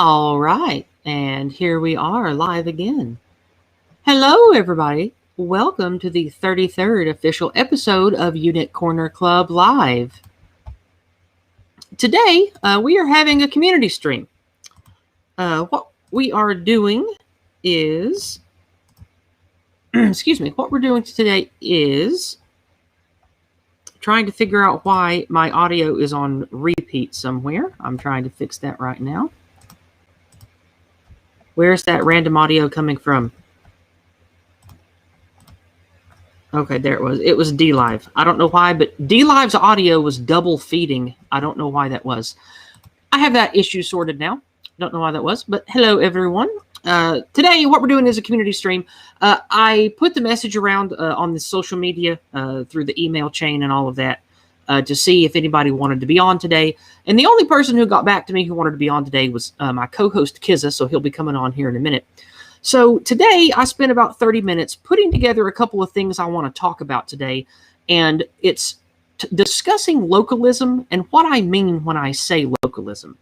All right, and here we are live again. Hello, everybody. Welcome to the 33rd official episode of Unit Corner Club Live. Today, we are having a community stream. What we are doing is, what we're doing today is trying to figure out why my audio is on repeat somewhere. I'm trying to fix that right now. Where's that random audio coming from? Okay, there it was. It was D-Live. I don't know why, but D-Live's audio was double feeding. I don't know why that was. I have that issue sorted now. Don't know why that was, but hello, everyone. Today, what we're doing is a community stream. I put the message around on the social media through the email chain and all of that to see if anybody wanted to be on today. And the only person who got back to me who wanted to be on today was my co-host, Yizz, so he'll be coming on here in a minute. So today, I spent about 30 minutes putting together a couple of things I want to talk about today, and it's discussing localism and what I mean when I say localism,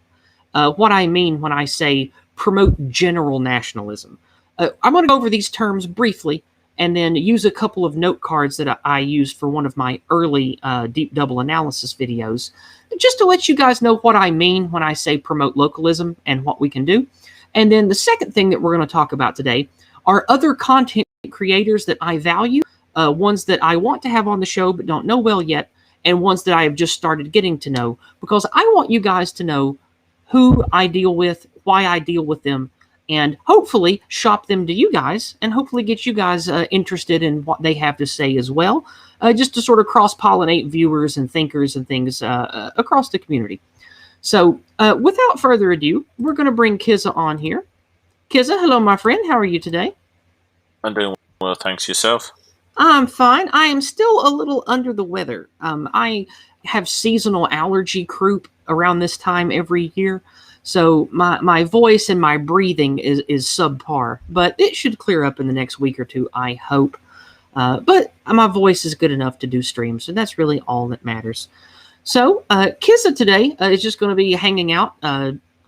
what I mean when I say promote general nationalism. I'm going to go over these terms briefly and then use a couple of note cards that I used for one of my early deep double analysis videos, just to let you guys know what I mean when I say promote localism and what we can do. And then the second thing that we're going to talk about today are other content creators that I value, ones that I want to have on the show but don't know well yet, and ones that I have just started getting to know, because I want you guys to know who I deal with, why I deal with them, and hopefully shop them to you guys, and hopefully get you guys interested in what they have to say as well, just to sort of cross-pollinate viewers and thinkers and things across the community. So without further ado, we're going to bring Yizz on here. Yizz, hello, my friend. How are you today? I'm doing well, thanks. Yourself? I'm fine. I am still a little under the weather. I have seasonal allergy croup around this time every year. So my voice and my breathing is subpar, but it should clear up in the next week or two, I hope. But my voice is good enough to do streams, and that's really all that matters. So Yizz today is just going to be hanging out,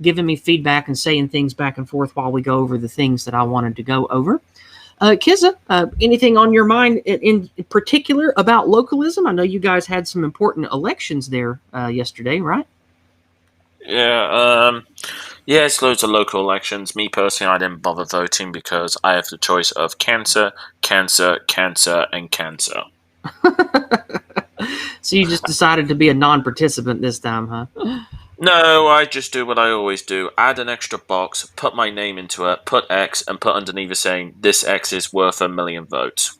giving me feedback and saying things back and forth while we go over the things that I wanted to go over. Yizz, anything on your mind in particular about localism? I know you guys had some important elections there yesterday, right? Yeah, it's loads of local elections. Me personally, I didn't bother voting because I have the choice of cancer, cancer, cancer, and cancer. So you just decided to be a non-participant this time, huh? No, I just do what I always do. Add an extra box, put my name into it, put X, and put underneath it saying, this X is worth 1 million votes.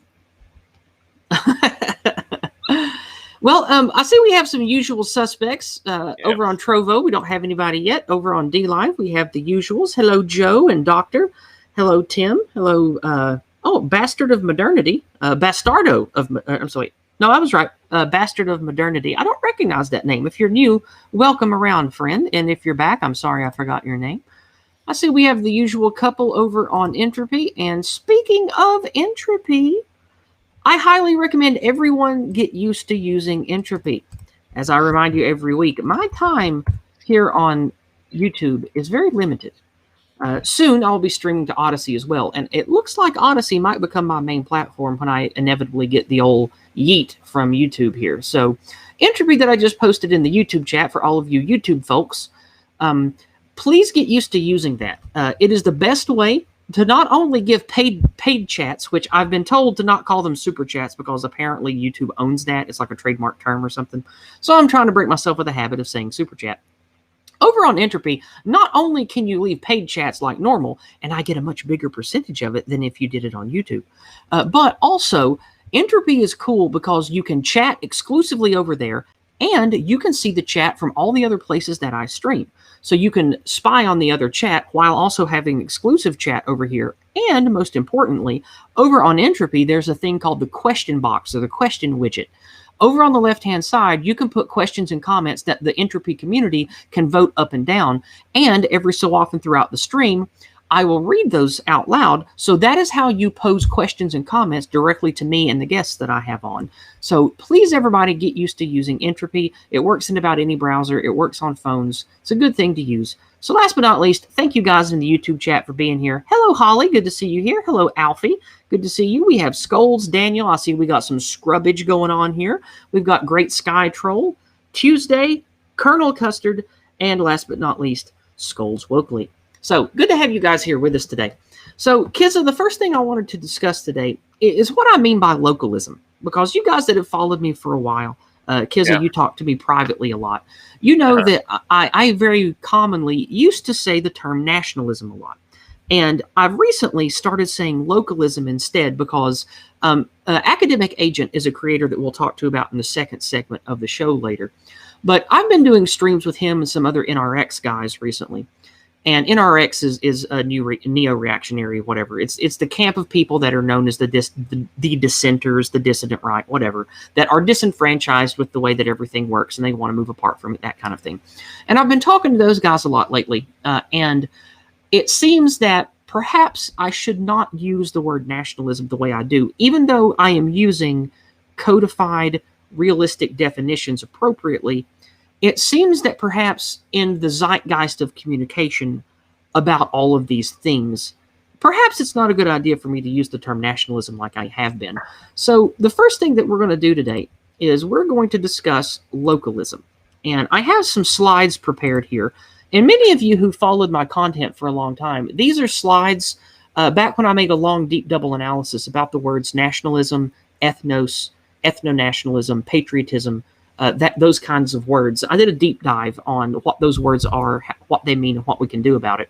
Well, I see we have some usual suspects over on Trovo. We don't have anybody yet. Over on D-Live, we have the usuals. Hello, Joe and Doctor. Hello, Tim. Hello, Bastard of Modernity. Bastardo of... I'm sorry. No, I was right. Bastard of Modernity. I don't recognize that name. If you're new, welcome around, friend. And if you're back, I'm sorry I forgot your name. I see we have the usual couple over on Entropy. And speaking of Entropy, I highly recommend everyone get used to using Entropy. As I remind you every week, my time here on YouTube is very limited. Soon I'll be streaming to Odyssey as well, and it looks like Odyssey might become my main platform when I inevitably get the old yeet from YouTube here. So, Entropy that I just posted in the YouTube chat for all of you YouTube folks, please get used to using that. It is the best way to not only give paid chats, which I've been told to not call them super chats because apparently YouTube owns that. It's like a trademark term or something. So I'm trying to break myself of the habit of saying super chat. Over on Entropy, not only can you leave paid chats like normal, and I get a much bigger percentage of it than if you did it on YouTube, but also Entropy is cool because you can chat exclusively over there, and you can see the chat from all the other places that I stream. So you can spy on the other chat while also having exclusive chat over here. And most importantly, over on Entropy, there's a thing called the question box or the question widget. Over on the left-hand side, you can put questions and comments that the Entropy community can vote up and down. And every so often throughout the stream, I will read those out loud. So that is how you pose questions and comments directly to me and the guests that I have on. So please, everybody, get used to using Entropy. It works in about any browser. It works on phones. It's a good thing to use. So last but not least, thank you guys in the YouTube chat for being here. Hello, Holly. Good to see you here. Hello, Alfie. Good to see you. We have Skulls, Daniel. I see we got some scrubbage going on here. We've got Great Sky Troll, Tuesday, Colonel Custard, and last but not least, Skulls Wokeley. So good to have you guys here with us today. So Kizza, the first thing I wanted to discuss today is what I mean by localism, because you guys that have followed me for a while, Kizza, you talk to me privately a lot. You know that I very commonly used to say the term nationalism a lot. And I've recently started saying localism instead because Academic Agent is a creator that we'll talk to about in the second segment of the show later. But I've been doing streams with him and some other NRX guys recently. And NRX is a new neo-reactionary, whatever. It's the camp of people that are known as the dissenters, the dissident right, whatever, that are disenfranchised with the way that everything works, and they want to move apart from it, that kind of thing. And I've been talking to those guys a lot lately, and it seems that perhaps I should not use the word nationalism the way I do, even though I am using codified, realistic definitions appropriately. It seems that perhaps in the zeitgeist of communication about all of these things, perhaps it's not a good idea for me to use the term nationalism like I have been. So the first thing that we're going to do today is we're going to discuss localism. And I have some slides prepared here. And many of you who followed my content for a long time, these are slides back when I made a long, deep double analysis about the words nationalism, ethnos, ethno-nationalism, patriotism, those kinds of words. I did a deep dive on what those words are, what they mean, and what we can do about it.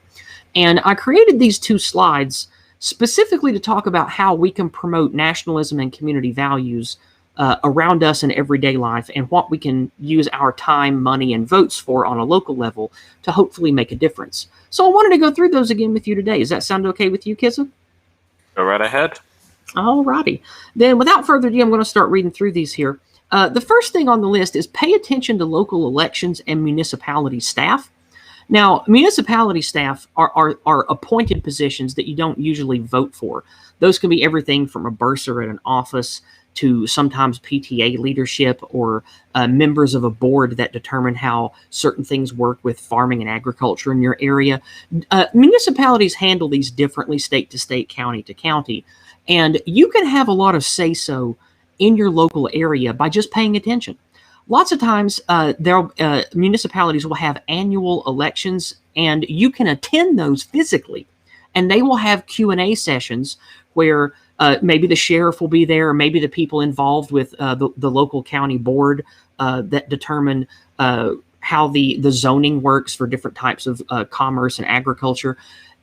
And I created these two slides specifically to talk about how we can promote nationalism and community values around us in everyday life, and what we can use our time, money, and votes for on a local level to hopefully make a difference. So I wanted to go through those again with you today. Does that sound okay with you, Kizza? Go right ahead. All righty. Then without further ado, I'm going to start reading through these here. The first thing on the list is pay attention to local elections and municipality staff. Now, municipality staff are appointed positions that you don't usually vote for. Those can be everything from a bursar at an office to sometimes PTA leadership or members of a board that determine how certain things work with farming and agriculture in your area. Municipalities handle these differently state to state, county to county. And you can have a lot of say-so in your local area by just paying attention. Lots of times, municipalities will have annual elections, and you can attend those physically. And they will have Q&A sessions where maybe the sheriff will be there, or maybe the people involved with the local county board that determine how the zoning works for different types of commerce and agriculture.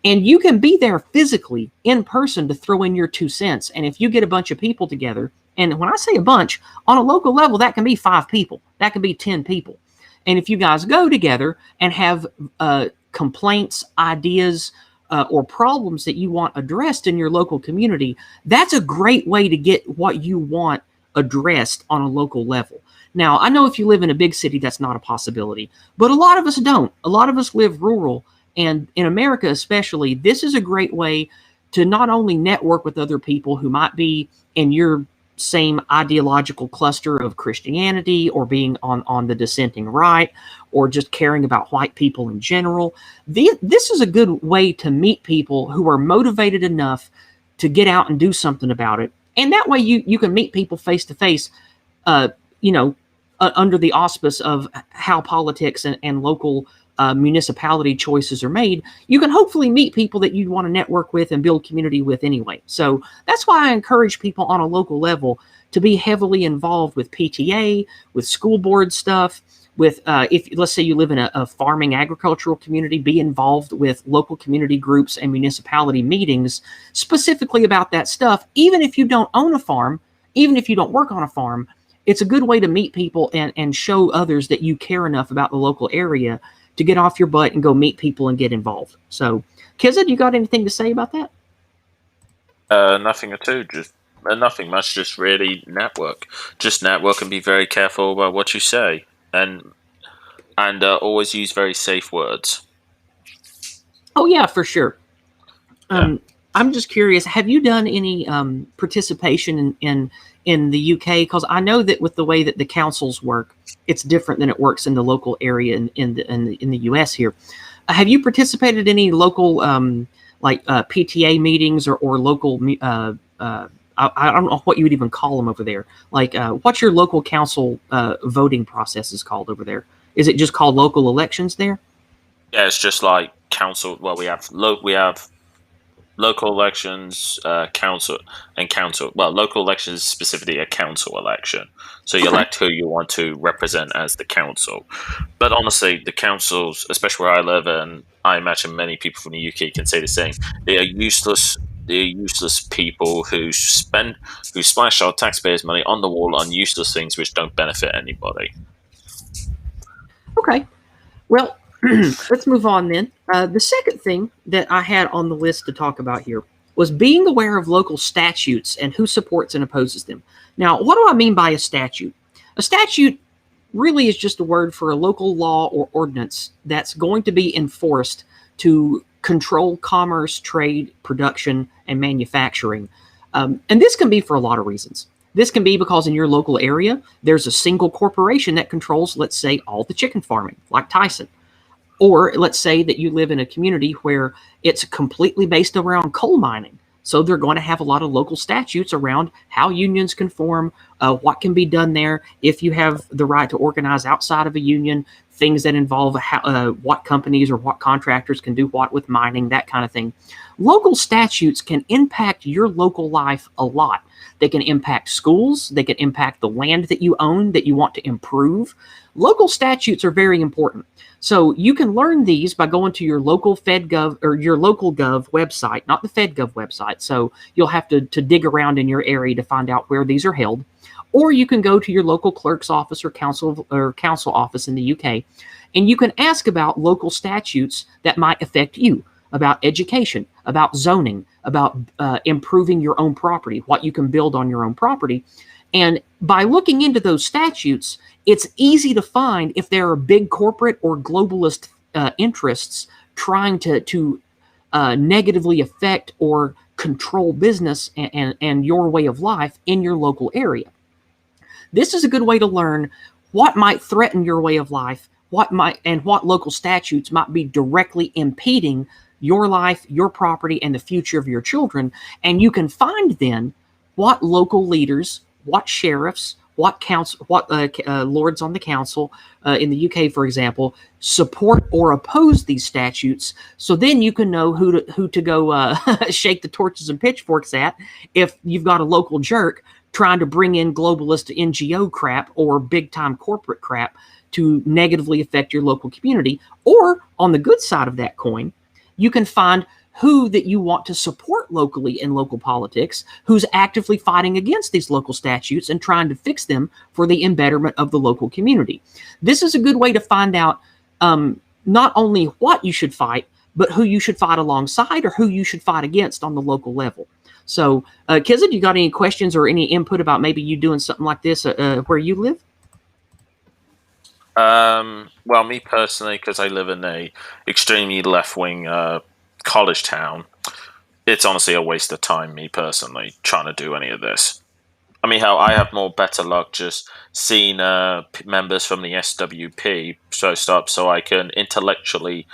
And you can be there physically in person to throw in your 2 cents. And if you get a bunch of people together, and when I say a bunch, on a local level, that can be 5 people. That can be 10 people. And if you guys go together and have complaints, ideas, or problems that you want addressed in your local community, that's a great way to get what you want addressed on a local level. Now, I know if you live in a big city, that's not a possibility. But a lot of us don't. A lot of us live rural. And in America especially, this is a great way to not only network with other people who might be in your same ideological cluster of Christianity, or being on the dissenting right, or just caring about white people in general. This is a good way to meet people who are motivated enough to get out and do something about it. And that way you can meet people face to face, under the auspice of how politics and local municipality choices are made. You can hopefully meet people that you'd want to network with and build community with anyway. So that's why I encourage people on a local level to be heavily involved with PTA, with school board stuff, with if let's say you live in a farming agricultural community, be involved with local community groups and municipality meetings specifically about that stuff. Even if you don't own a farm, even if you don't work on a farm, it's a good way to meet people and show others that you care enough about the local area to get off your butt and go meet people and get involved. So, Kizza, you got anything to say about that? Nothing at all. Just nothing much. Just really network. Just network and be very careful about what you say, and always use very safe words. Oh yeah, for sure. I'm just curious, have you done any participation in the UK? Because I know that with the way that the councils work, it's different than it works in the local area in the US here. Have you participated in any local PTA meetings or local I don't know what you would even call them over there. Like, what's your local council voting process is called over there? Is it just called local elections there? Yeah, it's just like council. Well, we have local elections, council, and council. Well, local elections is specifically a council election. So you elect who you want to represent as the council. But honestly, the councils, especially where I live, and I imagine many people from the UK can say the same, they are useless. They're useless people who splash our taxpayers' money on the wall on useless things which don't benefit anybody. Okay. Well, let's move on then. The second thing that I had on the list to talk about here was being aware of local statutes and who supports and opposes them. Now, what do I mean by a statute? A statute really is just a word for a local law or ordinance that's going to be enforced to control commerce, trade, production, and manufacturing. And this can be for a lot of reasons. This can be because in your local area, there's a single corporation that controls, let's say, all the chicken farming, like Tyson. Or let's say that you live in a community where it's completely based around coal mining. So they're going to have a lot of local statutes around how unions can form, what can be done there, if you have the right to organize outside of a union, things that involve what companies or what contractors can do what with mining, that kind of thing. Local statutes can impact your local life a lot. They can impact schools. They can impact the land that you own that you want to improve. Local statutes are very important. So you can learn these by going to your local FedGov or your local Gov website, not the FedGov website. So you'll have to dig around in your area to find out where these are held. Or you can go to your local clerk's office or council office in the UK, and you can ask about local statutes that might affect you, about education, about zoning, about improving your own property, what you can build on your own property. And by looking into those statutes, it's easy to find if there are big corporate or globalist interests trying to negatively affect or control business and your way of life in your local area. This is a good way to learn what might threaten your way of life, what local statutes might be directly impeding your life, your property, and the future of your children. And you can find then what local leaders, what sheriffs, what lords on the council in the UK, for example, support or oppose these statutes. So then you can know who to go shake the torches and pitchforks at if you've got a local jerk trying to bring in globalist NGO crap or big-time corporate crap to negatively affect your local community. Or on the good side of that coin, you can find who that you want to support locally in local politics, who's actively fighting against these local statutes and trying to fix them for the embetterment of the local community. This is a good way to find out not only what you should fight, but who you should fight alongside or who you should fight against on the local level. So, Kizza, you got any questions or any input about maybe you doing something like this where you live? Well, me personally, because I live in a extremely left-wing college town, it's honestly a waste of time, me personally, trying to do any of this. I mean, I have better luck just seeing members from the SWP so I can intellectually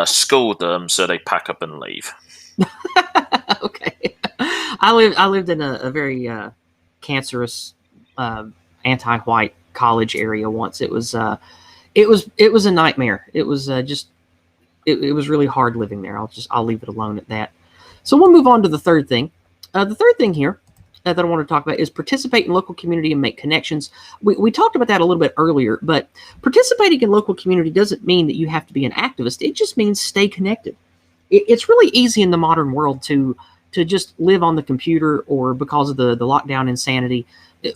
school them so they pack up and leave. Okay. I lived in a very cancerous anti-white college area once. It was a nightmare. It was it was really hard living there. I'll leave it alone at that. So we'll move on to the third thing. The third thing here that I want to talk about is participate in local community and make connections. We talked about that a little bit earlier, but participating in local community doesn't mean that you have to be an activist. It just means stay connected. It's really easy in the modern world to just live on the computer or because of the lockdown insanity,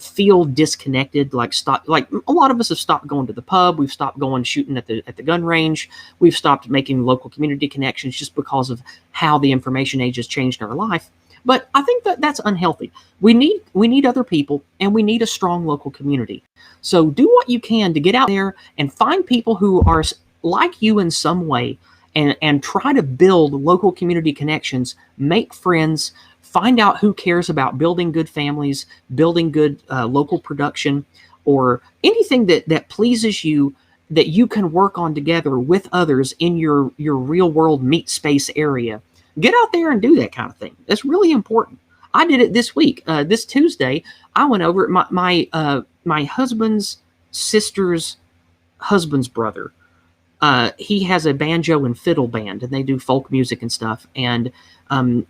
feel disconnected. Like a lot of us have stopped going to the pub. We've stopped going shooting at the gun range. We've stopped making local community connections just because of how the information age has changed our life. But I think that's unhealthy. We need other people, and we need a strong local community. So do what you can to get out there and find people who are like you in some way and try to build local community connections, make friends, find out who cares about building good families, building good local production, or anything that pleases you, that you can work on together with others in your real world meet space area. Get out there and do that kind of thing. That's really important. I did it this week. This Tuesday, I went over my husband's sister's husband's brother. He has a banjo and fiddle band, and they do folk music and stuff. And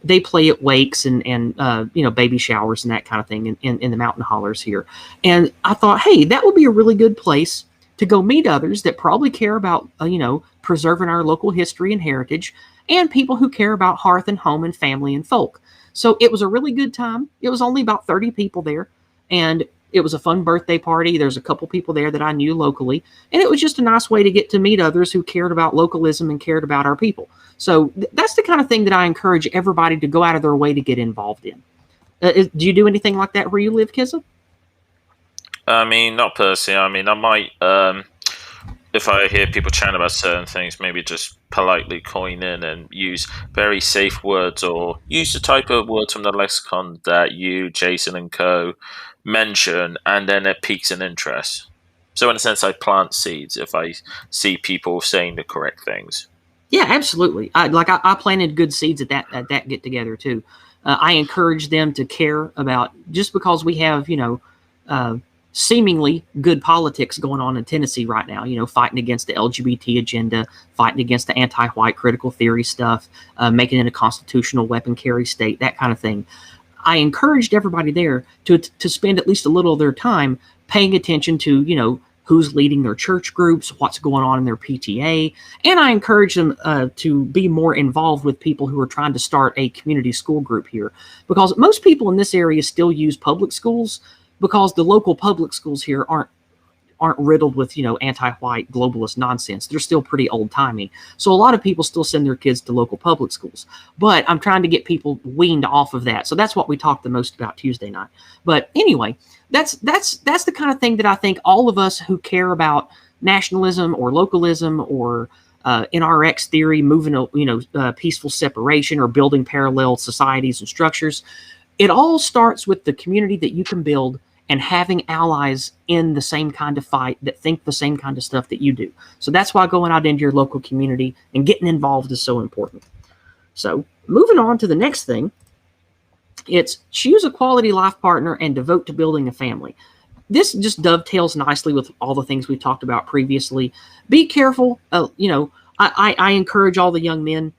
they play at wakes and baby showers and that kind of thing in the mountain hollers here. And I thought, hey, that would be a really good place to go meet others that probably care about preserving our local history and heritage, and people who care about hearth and home and family and folk. So it was a really good time. It was only about 30 people there, and it was a fun birthday party. There's a couple people there that I knew locally, and it was just a nice way to get to meet others who cared about localism and cared about our people. So that's the kind of thing that I encourage everybody to go out of their way to get involved in. Do you do anything like that where you live, Kizza? I mean, not personally. I mean, I might, if I hear people chatting about certain things, maybe just politely coin in and use very safe words, or use the type of words from the lexicon that you, Jason, and co mention, and then it piques an interest. So in a sense, I plant seeds if I see people saying the correct things. Yeah, absolutely. I planted good seeds at that get together too. I encourage them to care about, just because we have seemingly good politics going on in Tennessee right now, fighting against the LGBT agenda, fighting against the anti-white critical theory stuff, making it a constitutional weapon carry state, that kind of thing. I encouraged everybody there to spend at least a little of their time paying attention to, who's leading their church groups, what's going on in their PTA. And I encourage them to be more involved with people who are trying to start a community school group here, because most people in this area still use public schools, because the local public schools here aren't riddled with, anti-white globalist nonsense. They're still pretty old-timey. So a lot of people still send their kids to local public schools. But I'm trying to get people weaned off of that. So that's what we talked the most about Tuesday night. But anyway, that's the kind of thing that I think all of us who care about nationalism or localism or NRX theory, moving, peaceful separation or building parallel societies and structures, it all starts with the community that you can build and having allies in the same kind of fight that think the same kind of stuff that you do. So that's why going out into your local community and getting involved is so important. So moving on to the next thing, it's choose a quality life partner and devote to building a family. This just dovetails nicely with all the things we've talked about previously. Be careful. I encourage all the young men,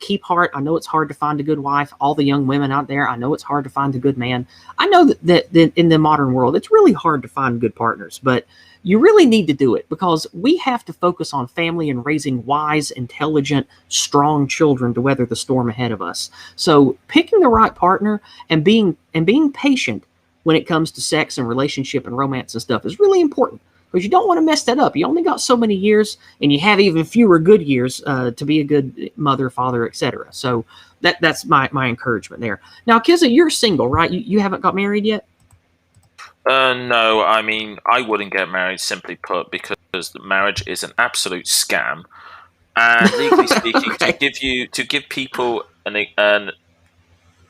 keep heart. I know it's hard to find a good wife. All the young women out there, I know it's hard to find a good man. I know that in the modern world, it's really hard to find good partners, but you really need to do it, because we have to focus on family and raising wise, intelligent, strong children to weather the storm ahead of us. So picking the right partner and being patient when it comes to sex and relationship and romance and stuff is really important, because you don't want to mess that up. You only got so many years, and you have even fewer good years to be a good mother, father, etc. So that's my encouragement there. Now, Kizza, you're single, right? You haven't got married yet? No, I mean, I wouldn't get married, simply put, because marriage is an absolute scam. And legally speaking, Okay. to give people an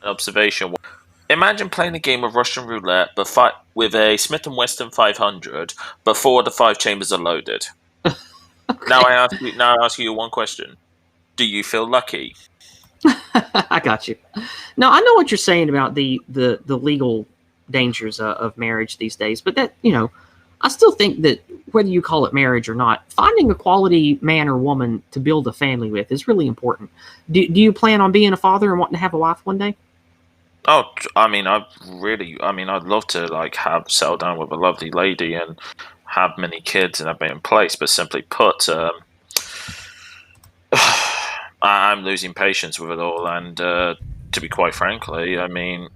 observation, imagine playing a game of Russian roulette, but with a Smith & Wesson 500 before the 5 chambers are loaded. Okay. Now I ask you one question: do you feel lucky? I got you. Now, I know what you're saying about the legal dangers of marriage these days, but that, I still think that whether you call it marriage or not, finding a quality man or woman to build a family with is really important. Do you plan on being a father and wanting to have a wife one day? Oh, I mean, I'd love to settle down with a lovely lady and have many kids and have it in place. But simply put, I'm losing patience with it all. And to be quite frankly, I mean,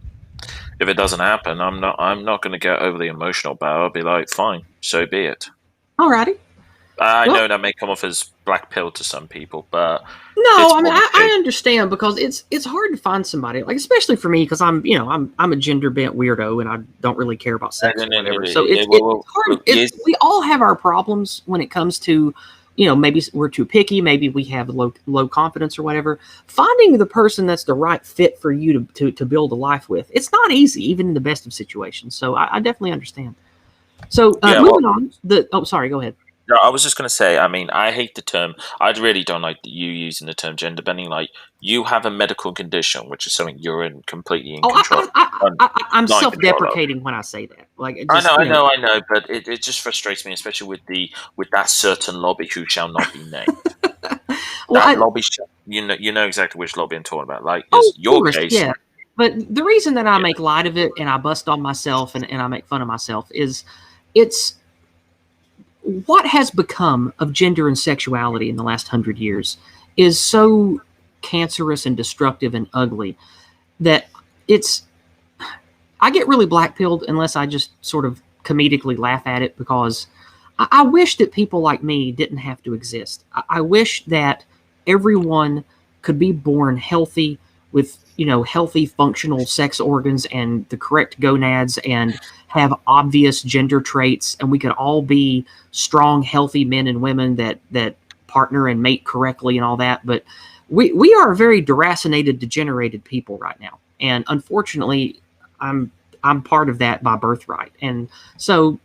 if it doesn't happen, I'm not going to get overly emotional about it. I'll be like, fine, so be it. Alrighty. I know that may come off as black pill to some people, but no, I mean, I understand, because it's hard to find somebody, like, especially for me, because I'm a gender bent weirdo and I don't really care about sex or whatever. So it's hard. We all have our problems when it comes to maybe we're too picky, maybe we have low confidence or whatever. Finding the person that's the right fit for you to build a life with, it's not easy, even in the best of situations. So I definitely understand. So moving on. Sorry, go ahead. No, I was just going to say, I mean, I hate the term. I really don't like you using the term gender bending. Like, you have a medical condition, which is something you're completely in control. I'm self-deprecating when I say that. Like, I know, but it just frustrates me, especially with that certain lobby who shall not be named. Lobby, you know exactly which lobby I'm talking about. Like, your case, yeah. But the reason that I make light of it and I bust on myself and I make fun of myself is, it's what has become of gender and sexuality in the last 100 years is so cancerous and destructive and ugly that I get really black-pilled unless I just sort of comedically laugh at it, because I wish that people like me didn't have to exist. I wish that everyone could be born healthy with, healthy functional sex organs and the correct gonads and have obvious gender traits, and we could all be strong, healthy men and women that partner and mate correctly and all that. But we are very deracinated, degenerated people right now. And unfortunately, I'm part of that by birthright. And so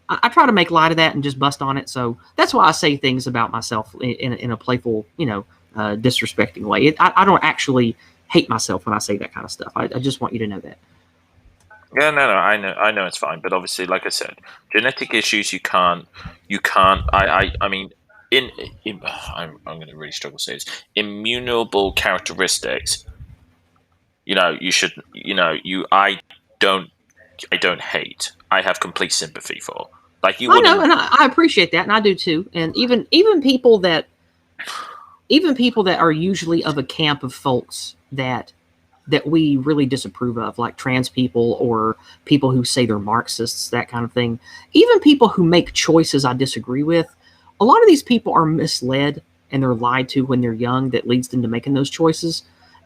I try to make light of that and just bust on it. So that's why I say things about myself in a playful, disrespecting way. I don't actually hate myself when I say that kind of stuff. I just want you to know that. Yeah, no, I know it's fine, but obviously, like I said, genetic issues you can't. I mean, I'm going to really struggle to say this. Immutable characteristics. You should. I don't hate. I have complete sympathy for. Like, you. I know, and I appreciate that, and I do too. And even people that are usually of a camp of folks that we really disapprove of, like trans people or people who say they're Marxists, that kind of thing. Even people who make choices I disagree with, a lot of these people are misled and they're lied to when they're young that leads them to making those choices.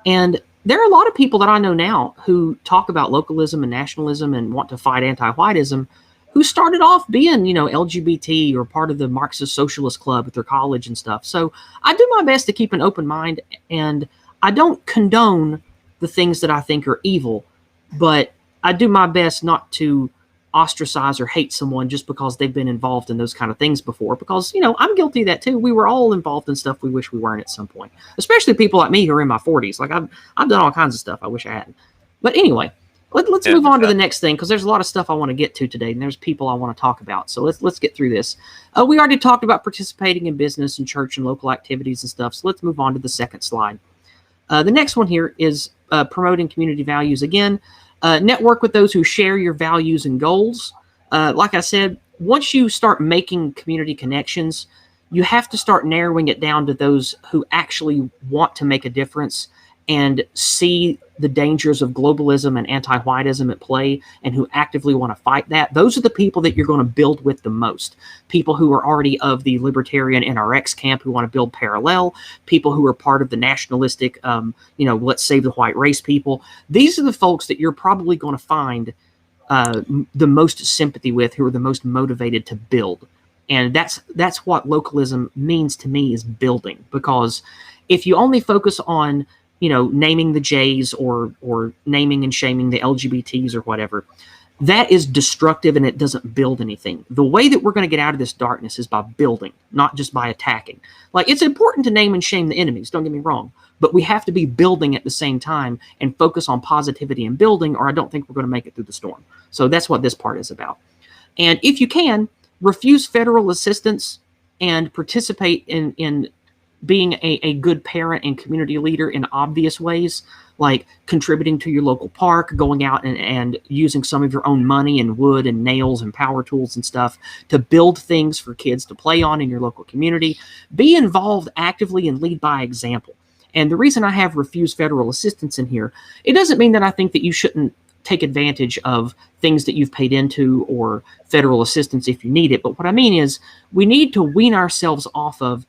And there are a lot of people that I know now who talk about localism and nationalism and want to fight anti-whiteism, who started off being, LGBT or part of the Marxist Socialist Club at their college and stuff. So I do my best to keep an open mind, and I don't condone the things that I think are evil, but I do my best not to ostracize or hate someone just because they've been involved in those kind of things before, because, I'm guilty of that too. We were all involved in stuff we wish we weren't at some point, especially people like me who are in my 40s. Like, I've done all kinds of stuff I wish I hadn't. But anyway, let's move on to the next thing, because there's a lot of stuff I want to get to today, and there's people I want to talk about. So let's get through this. We already talked about participating in business and church and local activities and stuff. So let's move on to the second slide. The next one here is promoting community values. Again, network with those who share your values and goals. Like I said, once you start making community connections, you have to start narrowing it down to those who actually want to make a difference and see the dangers of globalism and anti-whiteism at play, and who actively want to fight that. Those are the people that you're going to build with the most. People who are already of the libertarian NRX camp who want to build parallel, people who are part of the nationalistic, let's save the white race people. These are the folks that you're probably going to find the most sympathy with, who are the most motivated to build. And that's what localism means to me, is building. Because if you only focus on naming the J's or naming and shaming the LGBTs or whatever, that is destructive and it doesn't build anything. The way that we're going to get out of this darkness is by building, not just by attacking. Like, it's important to name and shame the enemies, don't get me wrong, but we have to be building at the same time and focus on positivity and building, or I don't think we're going to make it through the storm. So that's what this part is about. And if you can, refuse federal assistance and participate in being a good parent and community leader in obvious ways, like contributing to your local park, going out and using some of your own money and wood and nails and power tools and stuff to build things for kids to play on in your local community. Be involved actively and lead by example. And the reason I have refused federal assistance in here, it doesn't mean that I think that you shouldn't take advantage of things that you've paid into or federal assistance if you need it. But what I mean is, we need to wean ourselves off of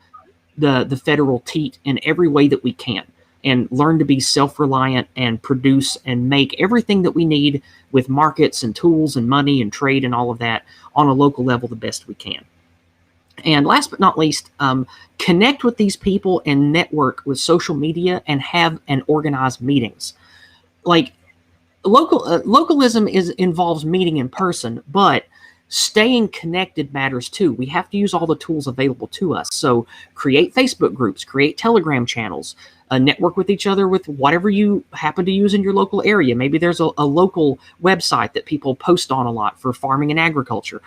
the federal teat in every way that we can, and learn to be self-reliant and produce and make everything that we need with markets and tools and money and trade and all of that on a local level the best we can. And last but not least, connect with these people and network with social media and have and organize meetings. Like localism involves meeting in person, but staying connected matters too. We have to use all the tools available to us. So create Facebook groups, create Telegram channels, network with each other with whatever you happen to use in your local area. Maybe there's a local website that people post on a lot for farming and agriculture.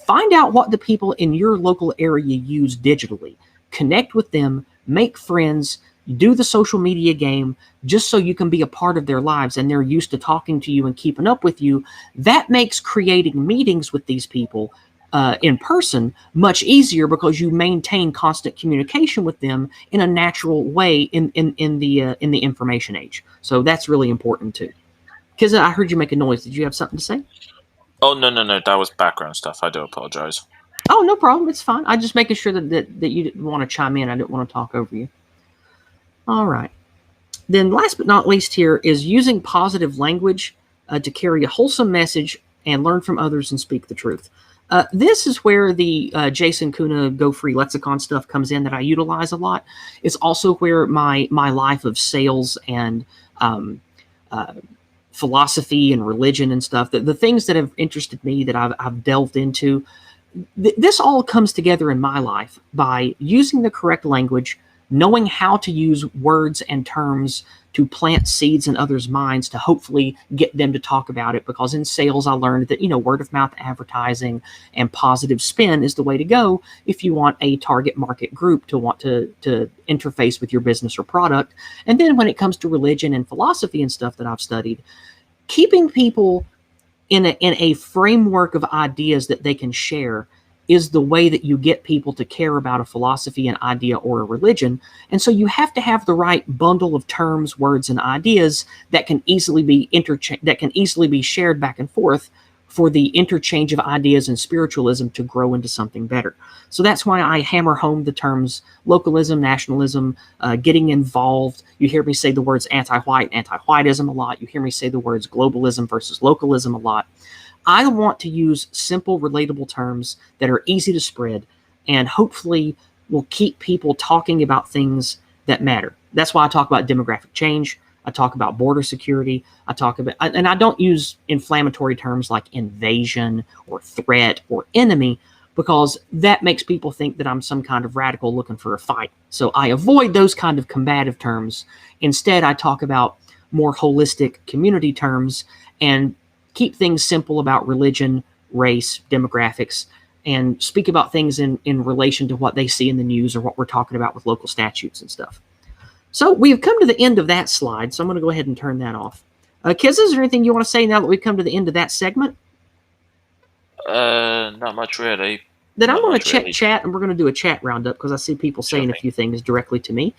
Find out what the people in your local area use digitally. Connect with them, make friends, do the social media game just so you can be a part of their lives and they're used to talking to you and keeping up with you. That makes creating meetings with these people in person much easier because you maintain constant communication with them in a natural way in the information age. So that's really important too. Because I heard you make a noise. Did you have something to say? Oh, no. That was background stuff. I do apologize. Oh, no problem. It's fine. I'm just making sure that you didn't want to chime in. I didn't want to talk over you. All right. Then last but not least here is using positive language to carry a wholesome message and learn from others and speak the truth. This is where the Jason Kuna Go Free Lexicon stuff comes in that I utilize a lot. It's also where my life of sales and philosophy and religion and stuff, the things that have interested me that I've delved into, this all comes together in my life by using the correct language, knowing how to use words and terms to plant seeds in others' minds to hopefully get them to talk about it. Because in sales, I learned that, word of mouth advertising and positive spin is the way to go if you want a target market group to want to interface with your business or product. And then when it comes to religion and philosophy and stuff that I've studied, keeping people in a framework of ideas that they can share is the way that you get people to care about a philosophy, an idea, or a religion. And so you have to have the right bundle of terms, words, and ideas that can easily be shared back and forth for the interchange of ideas and spiritualism to grow into something better. So that's why I hammer home the terms localism, nationalism, getting involved. You hear me say the words anti-white, anti-whiteism a lot. You hear me say the words globalism versus localism a lot. I want to use simple, relatable terms that are easy to spread and hopefully will keep people talking about things that matter. That's why I talk about demographic change. I talk about border security. And I don't use inflammatory terms like invasion or threat or enemy, because that makes people think that I'm some kind of radical looking for a fight. So I avoid those kind of combative terms. Instead, I talk about more holistic community terms and keep things simple about religion, race, demographics, and speak about things in relation to what they see in the news or what we're talking about with local statutes and stuff. So we've come to the end of that slide, so I'm going to go ahead and turn that off. Kiz, is there anything you want to say now that we've come to the end of that segment? Not much really. Then I'm going to check chat, and we're going to do a chat roundup because I see people saying a few things directly to me.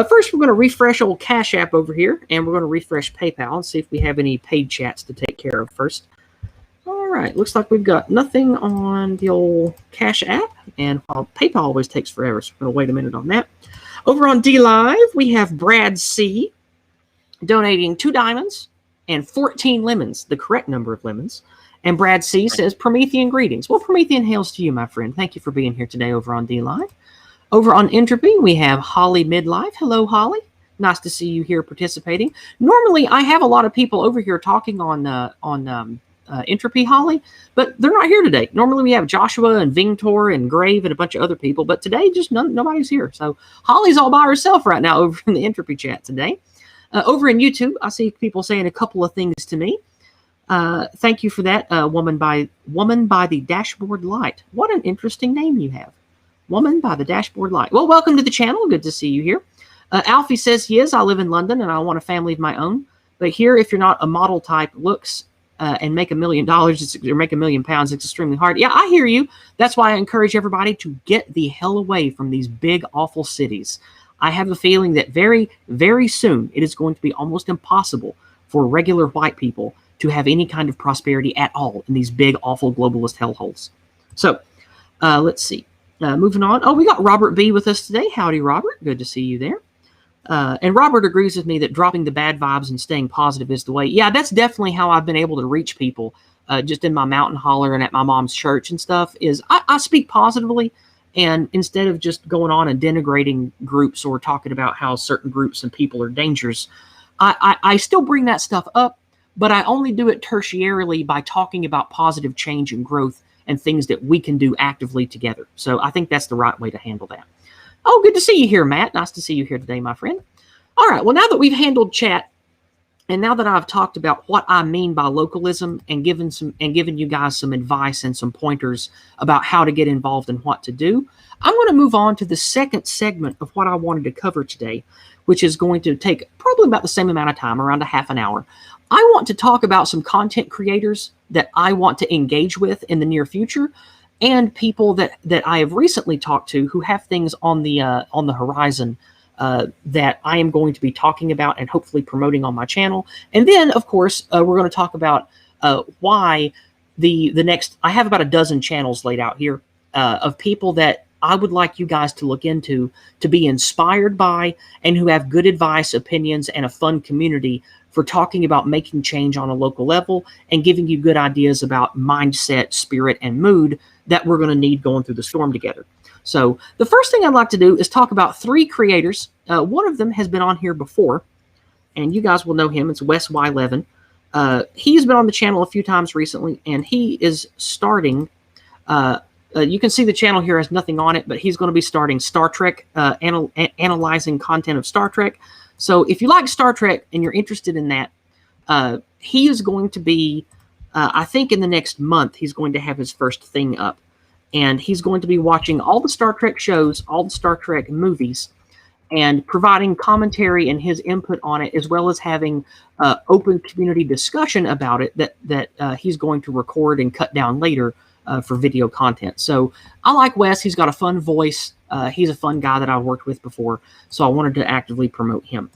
First, we're going to refresh old Cash App over here, and we're going to refresh PayPal and see if we have any paid chats to take care of first. All right, looks like we've got nothing on the old Cash App, and PayPal always takes forever, so we're going to wait a minute on that. Over on D Live, we have Brad C donating 2 diamonds and 14 lemons, the correct number of lemons. And Brad C says, Promethean greetings. Well, Promethean hails to you, my friend. Thank you for being here today over on D Live. Over on Entropy, we have Holly Midlife. Hello, Holly. Nice to see you here participating. Normally, I have a lot of people over here talking on Entropy, Holly, but they're not here today. Normally, we have Joshua and Vingtor and Grave and a bunch of other people, but today, just nobody's here. So Holly's all by herself right now over in the Entropy chat today. Over in YouTube, I see people saying a couple of things to me. Thank you for that, Woman by the Dashboard Light. What an interesting name you have. Woman by the Dashboard Light. Well, welcome to the channel. Good to see you here. Alfie says, Yizz, I live in London and I want a family of my own. But here, if you're not a model type, looks and make $1 million or make £1 million, it's extremely hard. Yeah, I hear you. That's why I encourage everybody to get the hell away from these big, awful cities. I have a feeling that very, very soon it is going to be almost impossible for regular white people to have any kind of prosperity at all in these big, awful globalist hellholes. So let's see. Moving on. Oh, we got Robert B with us today. Howdy, Robert. Good to see you there. And Robert agrees with me that dropping the bad vibes and staying positive is the way. Yeah, that's definitely how I've been able to reach people just in my mountain holler and at my mom's church and stuff is I speak positively And instead of just going on and denigrating groups or talking about how certain groups and people are dangerous, I still bring that stuff up, but I only do it tertiarily by talking about positive change and growth and things that we can do actively together. So I think that's the right way to handle that. Oh, good to see you here, Matt. Nice to see you here today, my friend. All right, well, now that we've handled chat, and now that I've talked about what I mean by localism and given you guys some advice and some pointers about how to get involved and what to do, I'm going to move on to the second segment of what I wanted to cover today, which is going to take probably about the same amount of time, around a half an hour. I want to talk about some content creators that I want to engage with in the near future, and people that I have recently talked to who have things on the horizon that I am going to be talking about and hopefully promoting on my channel. And then, of course, we're going to talk about why the next. I have about a dozen channels laid out here of people that I would like you guys to look into, to be inspired by, and who have good advice, opinions, and a fun community for talking about making change on a local level and giving you good ideas about mindset, spirit, and mood that we're going to need going through the storm together. So the first thing I'd like to do is talk about three creators. One of them has been on here before, and you guys will know him. It's Wes Y. Levin. He's been on the channel a few times recently, and he is starting... you can see the channel here has nothing on it, but he's going to be starting Star Trek, analyzing content of Star Trek. So if you like Star Trek and you're interested in that, he is going to be, I think in the next month, he's going to have his first thing up. And he's going to be watching all the Star Trek shows, all the Star Trek movies, and providing commentary and his input on it, as well as having open community discussion about it that he's going to record and cut down later for video content. So I like Wes. He's got a fun voice. He's a fun guy that I've worked with before, so I wanted to actively promote him.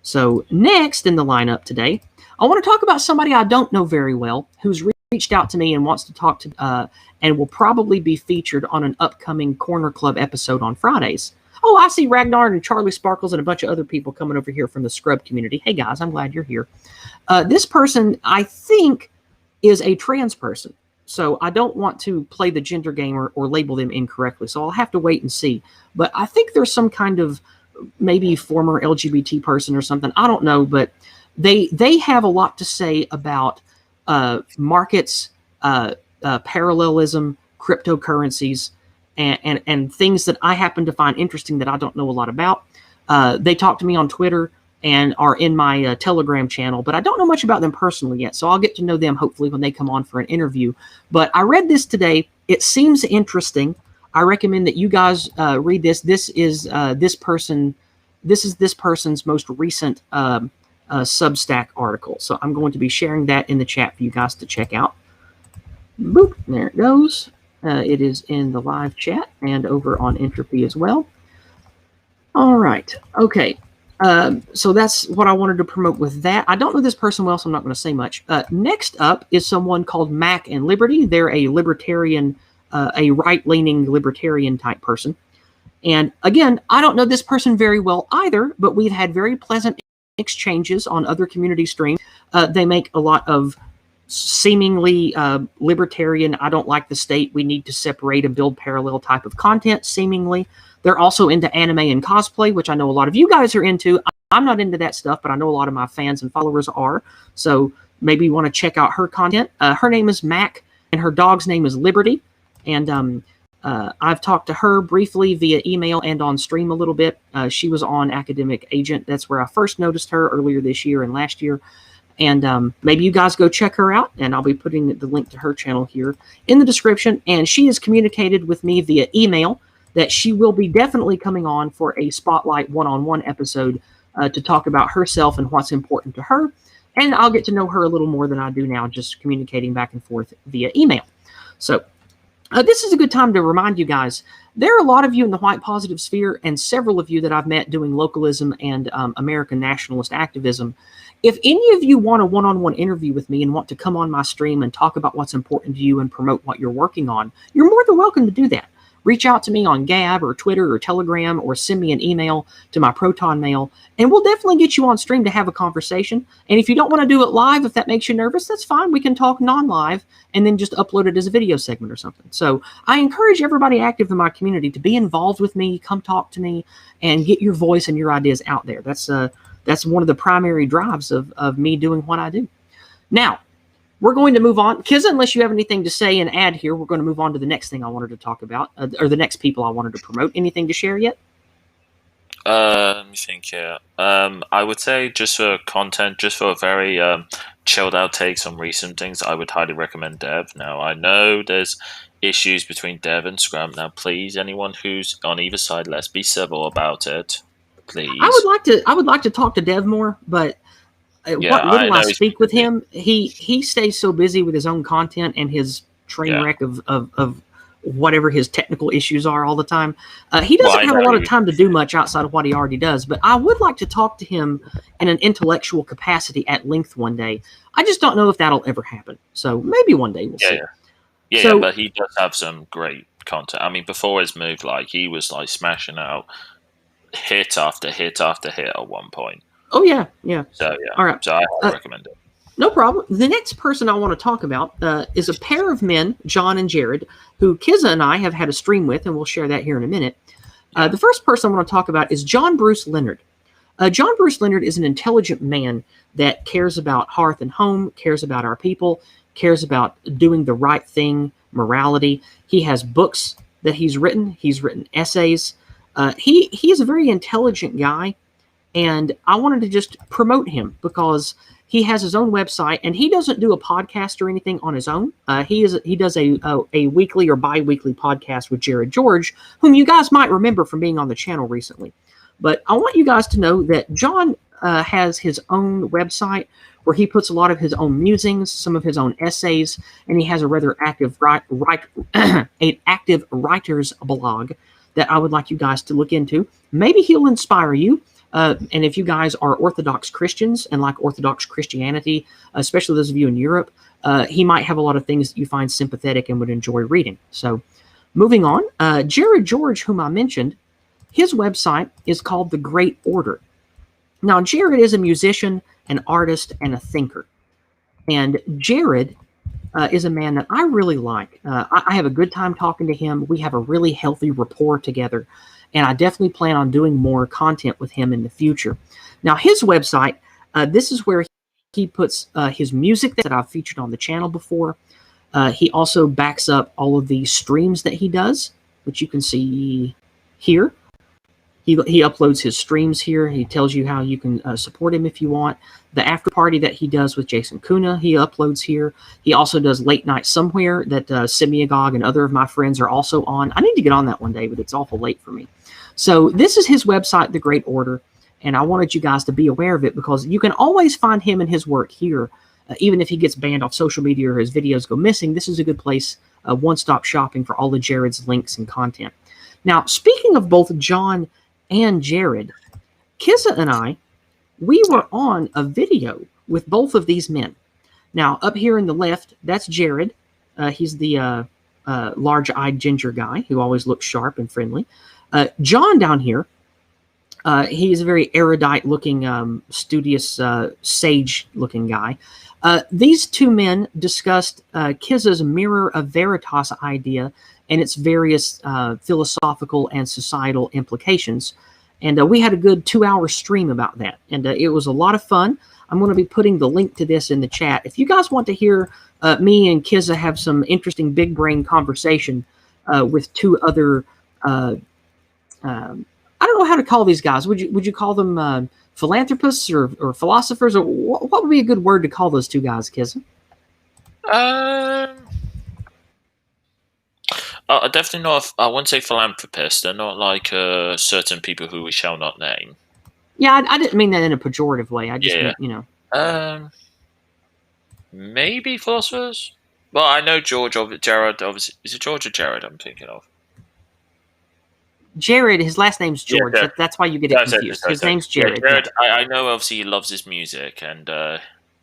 So next in the lineup today, I want to talk about somebody I don't know very well who's reached out to me and wants to talk to, and will probably be featured on an upcoming Corner Club episode on Fridays. Oh, I see Ragnar and Charlie Sparkles and a bunch of other people coming over here from the Scrub community. Hey guys, I'm glad you're here. This person, I think, is a trans person. So I don't want to play the gender game or label them incorrectly. So I'll have to wait and see. But I think there's some kind of maybe former LGBT person or something. I don't know. But they have a lot to say about markets, parallelism, cryptocurrencies, and things that I happen to find interesting that I don't know a lot about. They talk to me on Twitter and are in my Telegram channel, but I don't know much about them personally yet, so I'll get to know them hopefully when they come on for an interview. But I read this today. It seems interesting. I recommend that you guys read this. This is this person's most recent Substack article. So I'm going to be sharing that in the chat for you guys to check out. Boop, there it goes. It is in the live chat and over on Entropy as well. All right. Okay. So that's what I wanted to promote with that. I don't know this person well, so I'm not going to say much. Next up is someone called Mac and Liberty. They're a libertarian, a right-leaning libertarian type person. And again, I don't know this person very well either, but we've had very pleasant exchanges on other community streams. They make a lot of seemingly libertarian, I don't like the state, we need to separate and build parallel type of content, seemingly. They're also into anime and cosplay, which I know a lot of you guys are into. I'm not into that stuff, but I know a lot of my fans and followers are. So maybe you want to check out her content. Her name is Mac, and her dog's name is Liberty. And I've talked to her briefly via email and on stream a little bit. She was on Academic Agent. That's where I first noticed her earlier this year and last year. And maybe you guys go check her out, and I'll be putting the link to her channel here in the description. And she has communicated with me via email that she will be definitely coming on for a Spotlight one-on-one episode to talk about herself and what's important to her. And I'll get to know her a little more than I do now, just communicating back and forth via email. So this is a good time to remind you guys, there are a lot of you in the white positive sphere and several of you that I've met doing localism and American nationalist activism. If any of you want a one-on-one interview with me and want to come on my stream and talk about what's important to you and promote what you're working on, you're more than welcome to do that. reach out to me on Gab or Twitter or Telegram, or send me an email to my Proton Mail, and we'll definitely get you on stream to have a conversation. And if you don't want to do it live, if that makes you nervous, that's fine. We can talk non-live and then just upload it as a video segment or something. So I encourage everybody active in my community to be involved with me, come talk to me, and get your voice and your ideas out there. That's one of the primary drives of me doing what I do. Now, we're going to move on. Kizza, unless you have anything to say and add here, we're going to move on to the next thing I wanted to talk about, or the next people I wanted to promote. Anything to share yet? Let me think here. I would say just for content, just for very chilled out takes on recent things, I would highly recommend Dev. Now, I know there's issues between Dev and Scrum. Now, please, anyone who's on either side, let's be civil about it. Please. I would like to talk to Dev more, but what little I speak with him, he stays so busy with his own content and his train wreck of whatever his technical issues are all the time. He doesn't have a lot of time to do much outside of what he already does, but I would like to talk to him in an intellectual capacity at length one day. I just don't know if that'll ever happen. So maybe one day we'll see. Yeah, but he does have some great content. I mean, before his move, he was smashing out hit after hit after hit at one point. Oh, yeah. So, all right. So I recommend it. No problem. The next person I want to talk about is a pair of men, John and Jared, who Kizza and I have had a stream with, and we'll share that here in a minute. The first person I want to talk about is John Bruce Leonard. John Bruce Leonard is an intelligent man that cares about hearth and home, cares about our people, cares about doing the right thing, morality. He has books that he's written. He's written essays. He is a very intelligent guy, and I wanted to just promote him because he has his own website, and he doesn't do a podcast or anything on his own. He does a weekly or bi-weekly podcast with Jared George, whom you guys might remember from being on the channel recently. But I want you guys to know that John has his own website where he puts a lot of his own musings, some of his own essays, and he has a rather active active writer's blog that I would like you guys to look into. Maybe he'll inspire you. And if you guys are Orthodox Christians and like Orthodox Christianity, especially those of you in Europe, he might have a lot of things that you find sympathetic and would enjoy reading. So moving on, Jared George, whom I mentioned, his website is called The Great Order. Now, Jared is a musician, an artist, and a thinker. And Jared is a man that I really like. I have a good time talking to him. We have a really healthy rapport together. And I definitely plan on doing more content with him in the future. Now, his website, this is where he puts his music that I've featured on the channel before. He also backs up all of the streams that he does, which you can see here. He uploads his streams here. He tells you how you can support him if you want. The after party that he does with Jason Kuna, he uploads here. He also does Late Night Somewhere that Semiagog and other of my friends are also on. I need to get on that one day, but it's awful late for me. So this is his website, The Great Order, and I wanted you guys to be aware of it because you can always find him and his work here. Even if he gets banned off social media or his videos go missing, this is a good place, one-stop shopping for all of Jared's links and content. Now, speaking of both John and Jared, Kizza and I, we were on a video with both of these men. Now, up here in the left, that's Jared. He's the large-eyed ginger guy who always looks sharp and friendly. John down here, he's a very erudite-looking, studious, sage-looking guy. These two men discussed Kizza's Mirror of Veritas idea and its various philosophical and societal implications. And we had a good 2-hour stream about that. And it was a lot of fun. I'm going to be putting the link to this in the chat. If you guys want to hear me and Kizza have some interesting big brain conversation with two other, I don't know how to call these guys. Would you call them philanthropists or philosophers? Or what would be a good word to call those two guys, Kizza? Definitely not. I wouldn't say philanthropists. They're not like certain people who we shall not name. Yeah, I didn't mean that in a pejorative way. I just meant, you know. Maybe philosophers. Well, I know Jared. Obviously, is it George or Jared? I'm thinking of Jared. His last name's George. That's why you get it confused. His name's Jared. Yeah, Jared. I know. Obviously, he loves his music, and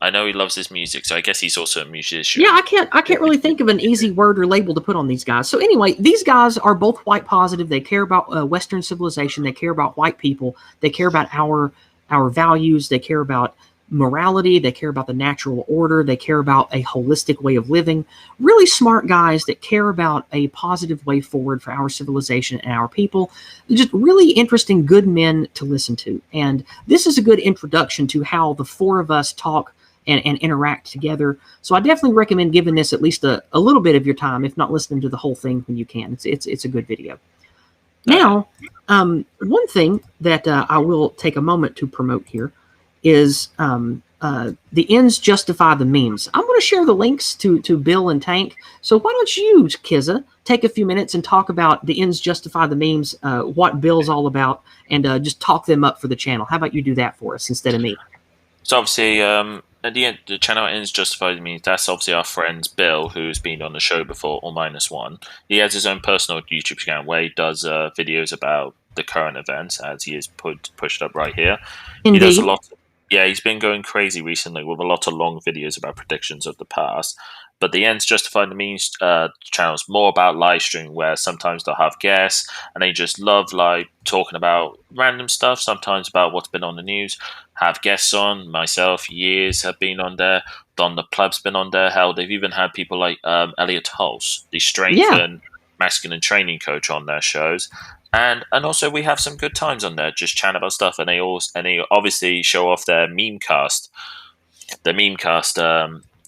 I know he loves his music, so I guess he's also a musician. Yeah, I can't really think of an easy word or label to put on these guys. So anyway, these guys are both white positive. They care about Western civilization. They care about white people. They care about our values. They care about morality. They care about the natural order. They care about a holistic way of living. Really smart guys that care about a positive way forward for our civilization and our people. Just really interesting, good men to listen to. And this is a good introduction to how the four of us talk and interact together. So I definitely recommend giving this at least a little bit of your time, if not listening to the whole thing when you can. It's a good video. Now, one thing that I will take a moment to promote here is the ends justify the memes. I'm going to share the links to Bill and Tank. So why don't you, Kizza, take a few minutes and talk about the ends justify the memes, what Bill's all about, and just talk them up for the channel. How about you do that for us instead of me? So obviously, at the end, the channel ends justified means that's obviously our friend Bill, who's been on the show before, or -1. He has his own personal YouTube channel where he does videos about the current events, as he is pushed up right here. Indeed. He does a lot. Yeah, he's been going crazy recently with a lot of long videos about predictions of the past. But the ends justify the means channel's more about live streaming, where sometimes they'll have guests and they just love like talking about random stuff, sometimes about what's been on the news. Have guests on, myself, Yizz have been on there, Don the Pleb's been on there. Hell, they've even had people like Elliot Hulse, the strength and masculine training coach, on their shows. And also we have some good times on there, just chatting about stuff, and they obviously show off their memecast,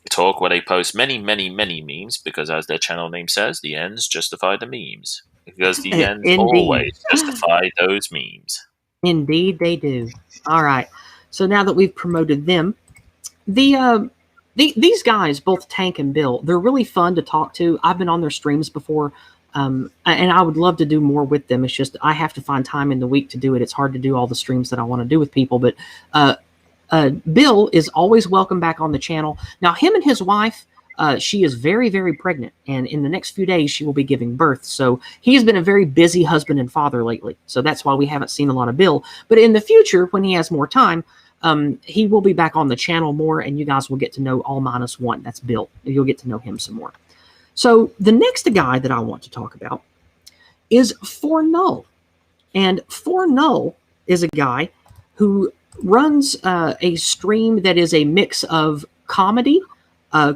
talk, where they post many memes, because as their channel name says, the ends justify the memes, because the ends always justify those memes. Indeed they do. All right, so now that we've promoted them, these guys, both Tank and Bill, they're really fun to talk to. I've been on their streams before. And I would love to do more with them. It's just I have to find time in the week to do it. It's hard to do all the streams that I want to do with people. But Bill is always welcome back on the channel. Now, him and his wife, she is very, very pregnant. And in the next few days, she will be giving birth. So he has been a very busy husband and father lately. So that's why we haven't seen a lot of Bill. But in the future, when he has more time, he will be back on the channel more. And you guys will get to know all -1. That's Bill. You'll get to know him some more. So the next guy that I want to talk about is For-Null. And For-Null is a guy who runs a stream that is a mix of comedy,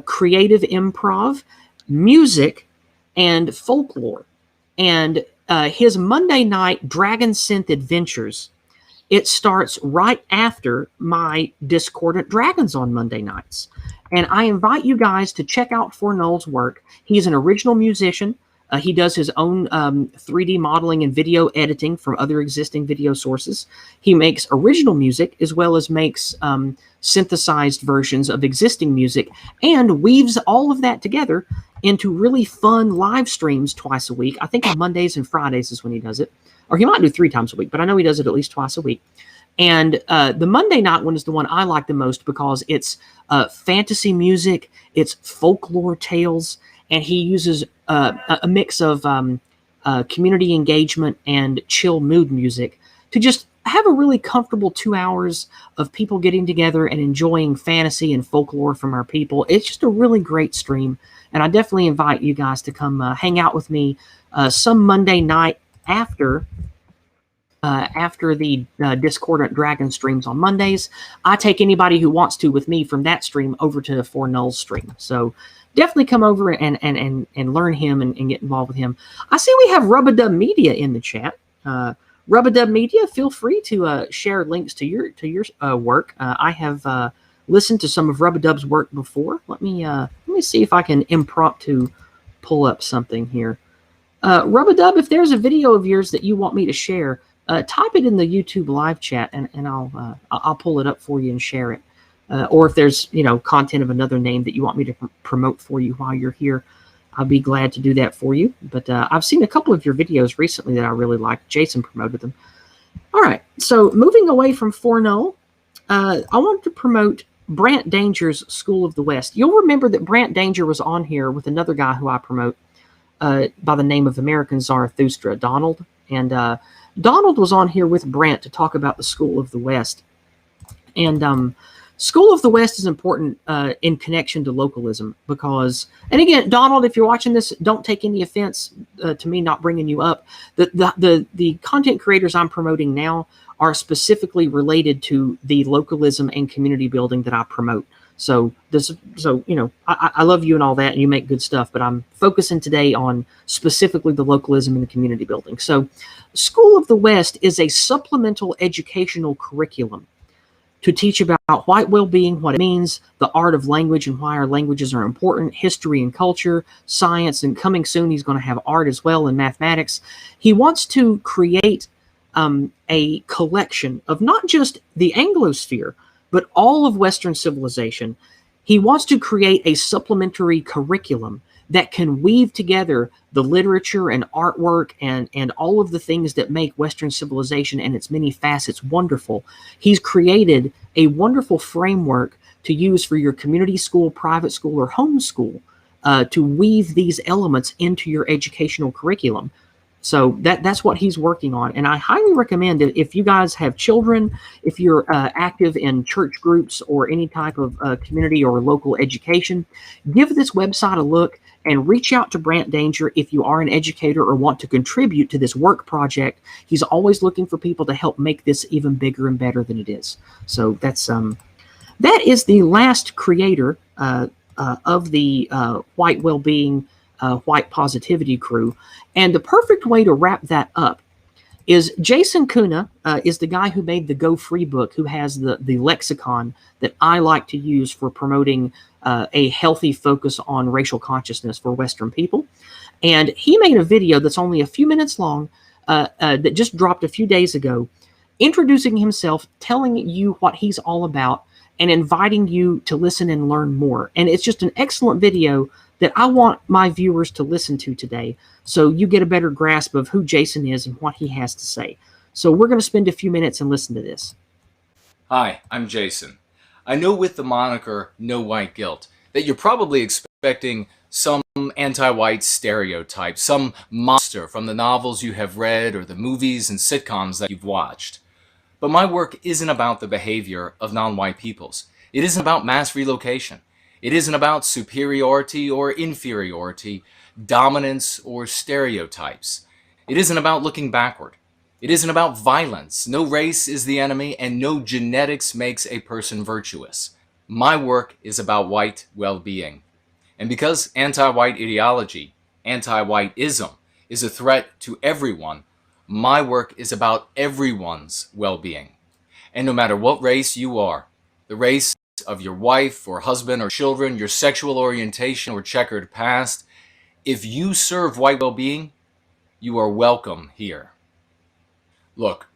creative improv, music, and folklore. And his Monday night Dragon Synth Adventures, it starts right after my Discordant Dragons on Monday nights. And I invite you guys to check out For-Null's work. He's an original musician. He does his own 3D modeling and video editing from other existing video sources. He makes original music as well as makes synthesized versions of existing music, and weaves all of that together into really fun live streams twice a week. I think on Mondays and Fridays is when he does it. Or he might do 3 times a week, but I know he does it at least twice a week. And the Monday night one is the one I like the most because it's fantasy music, it's folklore tales, and he uses a mix of community engagement and chill mood music to just have a really comfortable 2 hours of people getting together and enjoying fantasy and folklore from our people. It's just a really great stream, and I definitely invite you guys to come hang out with me some Monday night after the Discordant Dragon streams on Mondays. I take anybody who wants to with me from that stream over to For-Null's stream. So definitely come over and learn him and get involved with him. I see we have Rub-a-Dub Media in the chat. Rub-a-Dub Media, feel free to share links to your work. I have listened to some of Rub-a-Dub's work before. Let me see if I can impromptu pull up something here. Rub-a-Dub, if there's a video of yours that you want me to share, type it in the YouTube live chat, and I'll pull it up for you and share it. Or if there's content of another name that you want me to promote for you while you're here, I'll be glad to do that for you. But I've seen a couple of your videos recently that I really liked. Jason promoted them. All right, so moving away from For-Null, I want to promote Brant Danger's School of the West. You'll remember that Brant Danger was on here with another guy who I promote by the name of American Zarathustra, Donald. And Donald was on here with Brant to talk about the School of the West. And School of the West is important in connection to localism because, and again, Donald, if you're watching this, don't take any offense to me not bringing you up. The content creators I'm promoting now are specifically related to the localism and community building that I promote. So I love you and all that, and you make good stuff, but I'm focusing today on specifically the localism and the community building. So School of the West is a supplemental educational curriculum to teach about white well-being, what it means, the art of language and why our languages are important, history and culture, science, and coming soon he's going to have art as well and mathematics. He wants to create a collection of not just the Anglosphere, but all of Western civilization. He wants to create a supplementary curriculum that can weave together the literature and artwork and all of the things that make Western civilization and its many facets wonderful. He's created a wonderful framework to use for your community school, private school, or home school to weave these elements into your educational curriculum. So that's what he's working on. And I highly recommend it if you guys have children, if you're active in church groups or any type of community or local education, give this website a look and reach out to Brant Danger if you are an educator or want to contribute to this work project. He's always looking for people to help make this even bigger and better than it is. So that is the last creator of the white well-being, white positivity crew. And the perfect way to wrap that up is Jason Kuna is the guy who made the Go Free book, who has the lexicon that I like to use for promoting a healthy focus on racial consciousness for Western people. And he made a video that's only a few minutes long that just dropped a few days ago, introducing himself, telling you what he's all about, and inviting you to listen and learn more. And it's just an excellent video that I want my viewers to listen to today, so you get a better grasp of who Jason is and what he has to say. So we're going to spend a few minutes and listen to this. Hi, I'm Jason. I know with the moniker No White Guilt that you're probably expecting some anti-white stereotype, some monster from the novels you have read or the movies and sitcoms that you've watched. But my work isn't about the behavior of non-white peoples. It isn't about mass relocation. It isn't about superiority or inferiority, dominance or stereotypes. It isn't about looking backward. It isn't about violence. No race is the enemy, and no genetics makes a person virtuous. My work is about white well-being. And because anti-white ideology, anti-whiteism, is a threat to everyone, my work is about everyone's well-being. And no matter what race you are, the race of your wife or husband or children, your sexual orientation or checkered past, if you serve white well-being, you are welcome here. Look,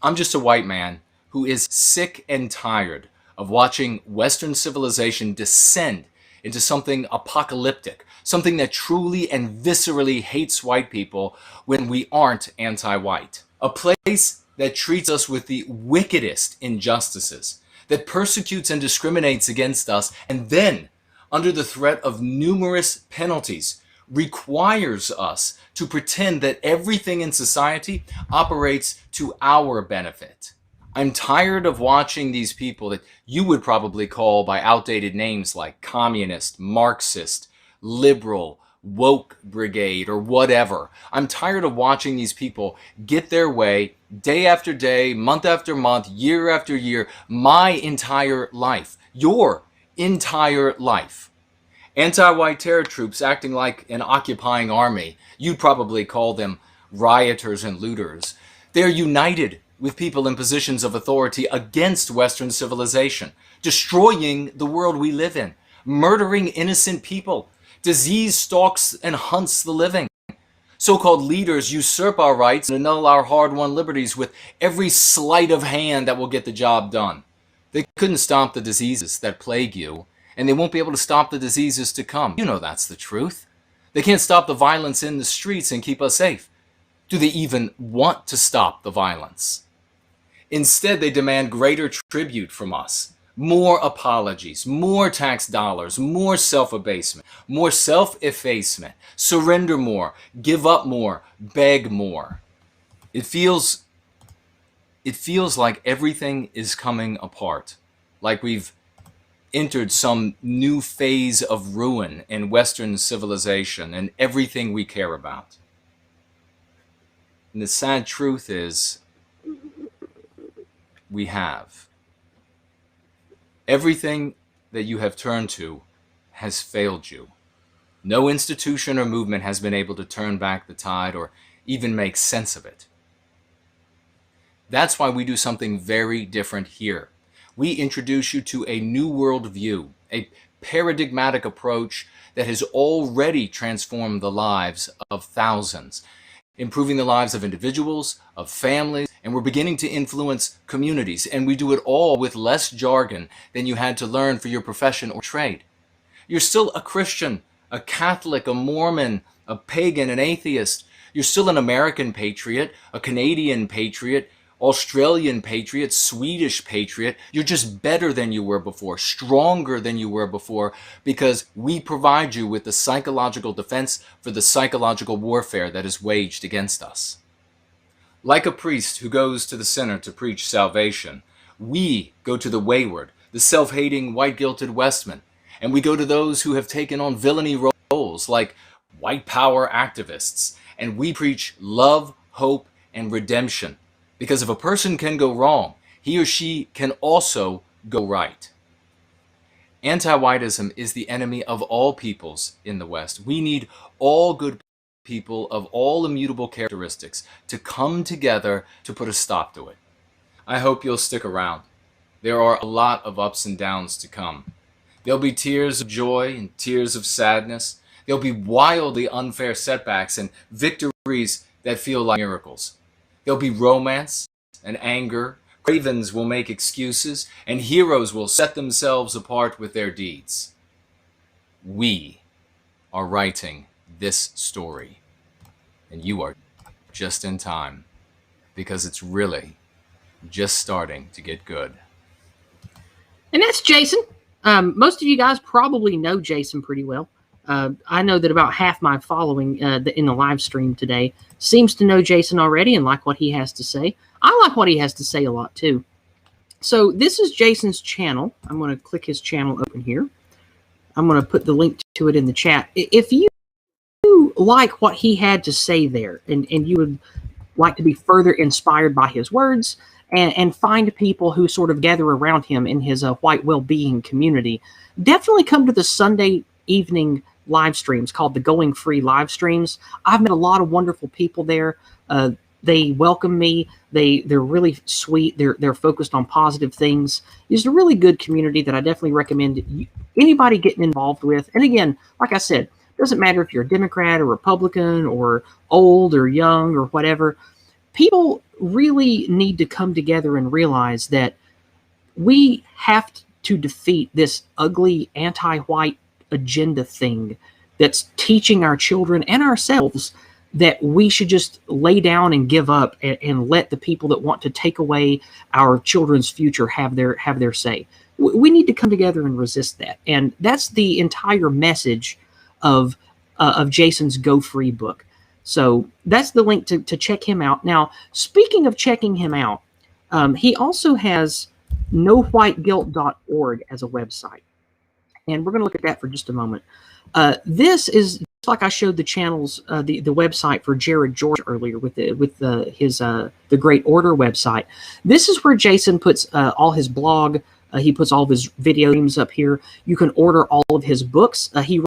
I'm just a white man who is sick and tired of watching Western civilization descend into something apocalyptic, something that truly and viscerally hates white people when we aren't anti-white. A place that treats us with the wickedest injustices, that persecutes and discriminates against us, and then, under the threat of numerous penalties, requires us to pretend that everything in society operates to our benefit. I'm tired of watching these people that you would probably call by outdated names like communist, Marxist, liberal, woke brigade, or whatever. I'm tired of watching these people get their way day after day, month after month, year after year, my entire life, your entire life. Anti-white terror troops acting like an occupying army. You'd probably call them rioters and looters. They're united with people in positions of authority against Western civilization, destroying the world we live in, murdering innocent people. Disease stalks and hunts the living. So-called leaders usurp our rights and annul our hard-won liberties with every sleight of hand that will get the job done. They couldn't stop the diseases that plague you, and they won't be able to stop the diseases to come. You know that's the truth. They can't stop the violence in the streets and keep us safe. Do they even want to stop the violence? Instead, they demand greater tribute from us. More apologies, more tax dollars, more self-abasement, more self-effacement, surrender more, give up more, beg more. It feels like everything is coming apart, like we've entered some new phase of ruin in Western civilization and everything we care about. And the sad truth is, we have. Everything that you have turned to has failed you. No institution or movement has been able to turn back the tide or even make sense of it. That's why we do something very different here. We introduce you to a new worldview, a paradigmatic approach that has already transformed the lives of thousands, improving the lives of individuals, of families, and we're beginning to influence communities. And we do it all with less jargon than you had to learn for your profession or trade. You're still a Christian, a Catholic, a Mormon, a pagan, an atheist. You're still an American patriot, a Canadian patriot, Australian patriot, Swedish patriot. You're just better than you were before, stronger than you were before, because we provide you with the psychological defense for the psychological warfare that is waged against us. Like a priest who goes to the sinner to preach salvation, we go to the wayward, the self-hating, white-guilted Westman, and we go to those who have taken on villainy roles like white power activists, and we preach love, hope, and redemption. Because if a person can go wrong, he or she can also go right. Anti-whiteism is the enemy of all peoples in the West. We need all good people of all immutable characteristics to come together to put a stop to it. I hope you'll stick around. There are a lot of ups and downs to come. There'll be tears of joy and tears of sadness. There'll be wildly unfair setbacks and victories that feel like miracles. There'll be romance and anger. Cravens will make excuses, and heroes will set themselves apart with their deeds. We are writing this story, and you are just in time, because it's really just starting to get good. And that's Jason. Most of you guys probably know Jason pretty well. I know that about half my following in the live stream today seems to know Jason already and like what he has to say. I like what he has to say a lot too. So this is Jason's channel. I'm going to click his channel open here. I'm going to put the link to it in the chat. If you like what he had to say there and you would like to be further inspired by his words and find people who sort of gather around him in his white well-being community, definitely come to the Sunday evening live streams called the Going Free live streams. I've met a lot of wonderful people there. They welcome me. They're really sweet. They're focused on positive things. It's a really good community that I definitely recommend anybody getting involved with. And again, like I said, it doesn't matter if you're a Democrat or Republican or old or young or whatever. People really need to come together and realize that we have to defeat this ugly anti-white agenda thing that's teaching our children and ourselves that we should just lay down and give up and let the people that want to take away our children's future have their say. We need to come together and resist that. And that's the entire message of Jason's Go Free book. So that's the link to check him out. Now, speaking of checking him out, he also has nowhiteguilt.org as a website. And we're going to look at that for just a moment. This is just like I showed the channels, the website for Jared George earlier with his The Great Order website. This is where Jason puts all his blog. He puts all of his videos up here. You can order all of his books. He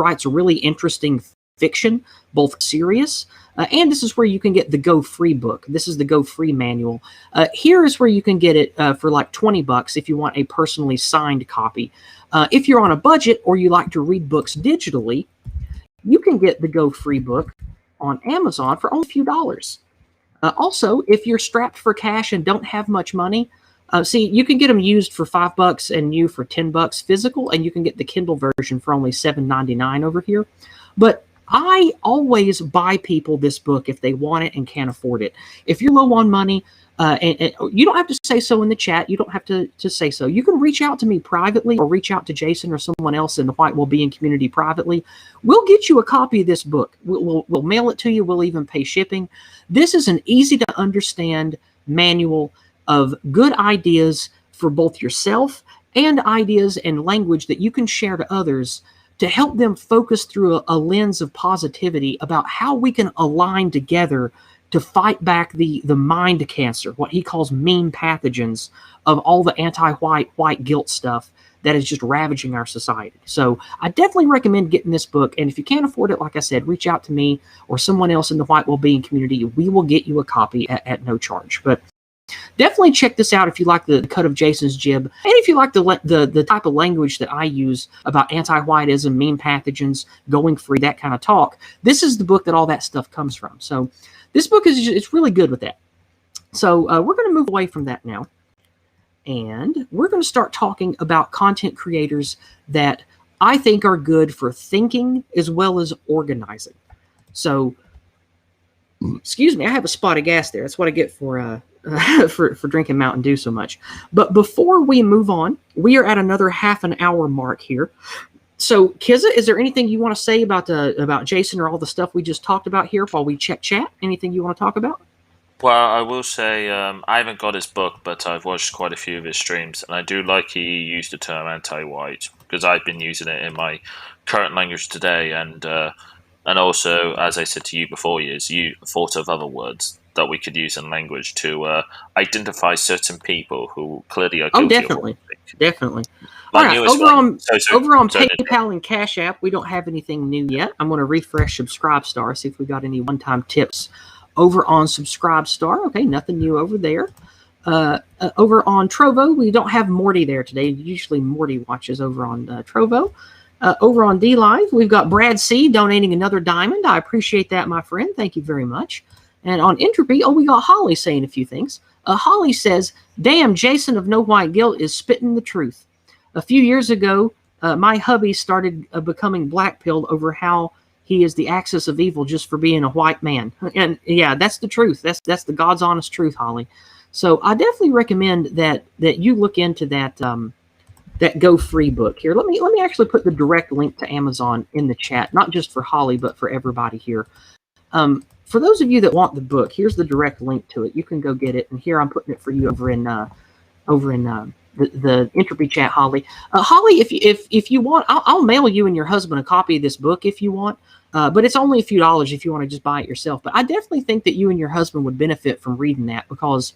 writes really interesting fiction, both serious, and this is where you can get the Go Free book. This is the Go Free manual. Here is where you can get it for like $20 if you want a personally signed copy. If you're on a budget or you like to read books digitally, you can get the Go Free book on Amazon for only a few dollars. Also, if you're strapped for cash and don't have much money, see, you can get them used for $5 and new for $10 physical, and you can get the Kindle version for only $7.99 over here. But I always buy people this book if they want it and can't afford it. If you're low on money, and you don't have to say so in the chat. You don't have to say so. You can reach out to me privately or reach out to Jason or someone else in the White Wellbeing community privately. We'll get you a copy of this book. We'll mail it to you. We'll even pay shipping. This is an easy to understand manual of good ideas for both yourself and ideas and language that you can share to others to help them focus through a lens of positivity about how we can align together to fight back the mind cancer, what he calls meme pathogens of all the white guilt stuff that is just ravaging our society. So I definitely recommend getting this book. And if you can't afford it, like I said, reach out to me or someone else in the white well-being community. We will get you a copy at no charge. But definitely check this out if you like the cut of Jason's jib, and if you like the type of language that I use about anti-whiteism, meme pathogens, going free, that kind of talk. This is the book that all that stuff comes from. So this book it's really good with that. So we're going to move away from that now, and we're going to start talking about content creators that I think are good for thinking as well as organizing. So, excuse me, I have a spot of gas there. That's what I get for drinking Mountain Dew so much. But before we move on, we are at another half an hour mark here. So, Kizza, is there anything you want to say about Jason or all the stuff we just talked about here while we check chat? Anything you want to talk about? Well, I will say I haven't got his book, but I've watched quite a few of his streams, and I do like he used the term anti-white because I've been using it in my current language today, and also, as I said to you before, you thought of other words that we could use in language to identify certain people who clearly are guilty. Oh, definitely. All right, over on PayPal and Cash App, we don't have anything new yet. I'm going to refresh Subscribestar, see if we got any one-time tips over on Subscribestar. Okay, nothing new over there. Over on Trovo, we don't have Morty there today. Usually Morty watches over on Trovo. Over on DLive, we've got Brad C. donating another diamond. I appreciate that, my friend. Thank you very much. And on Entropy, we got Holly saying a few things. Holly says, damn, Jason of No White Guilt is spitting the truth. A few years ago, my hubby started becoming black-pilled over how he is the axis of evil just for being a white man. And yeah, that's the truth. That's the God's honest truth, Holly. So I definitely recommend that you look into that that Go Free book here. Let me actually put the direct link to Amazon in the chat, not just for Holly, but for everybody here. For those of you that want the book, here's the direct link to it. You can go get it, and here I'm putting it for you over in the Entropy chat, Holly. Holly, if you want, I'll mail you and your husband a copy of this book if you want. But it's only a few dollars if you want to just buy it yourself. But I definitely think that you and your husband would benefit from reading that, because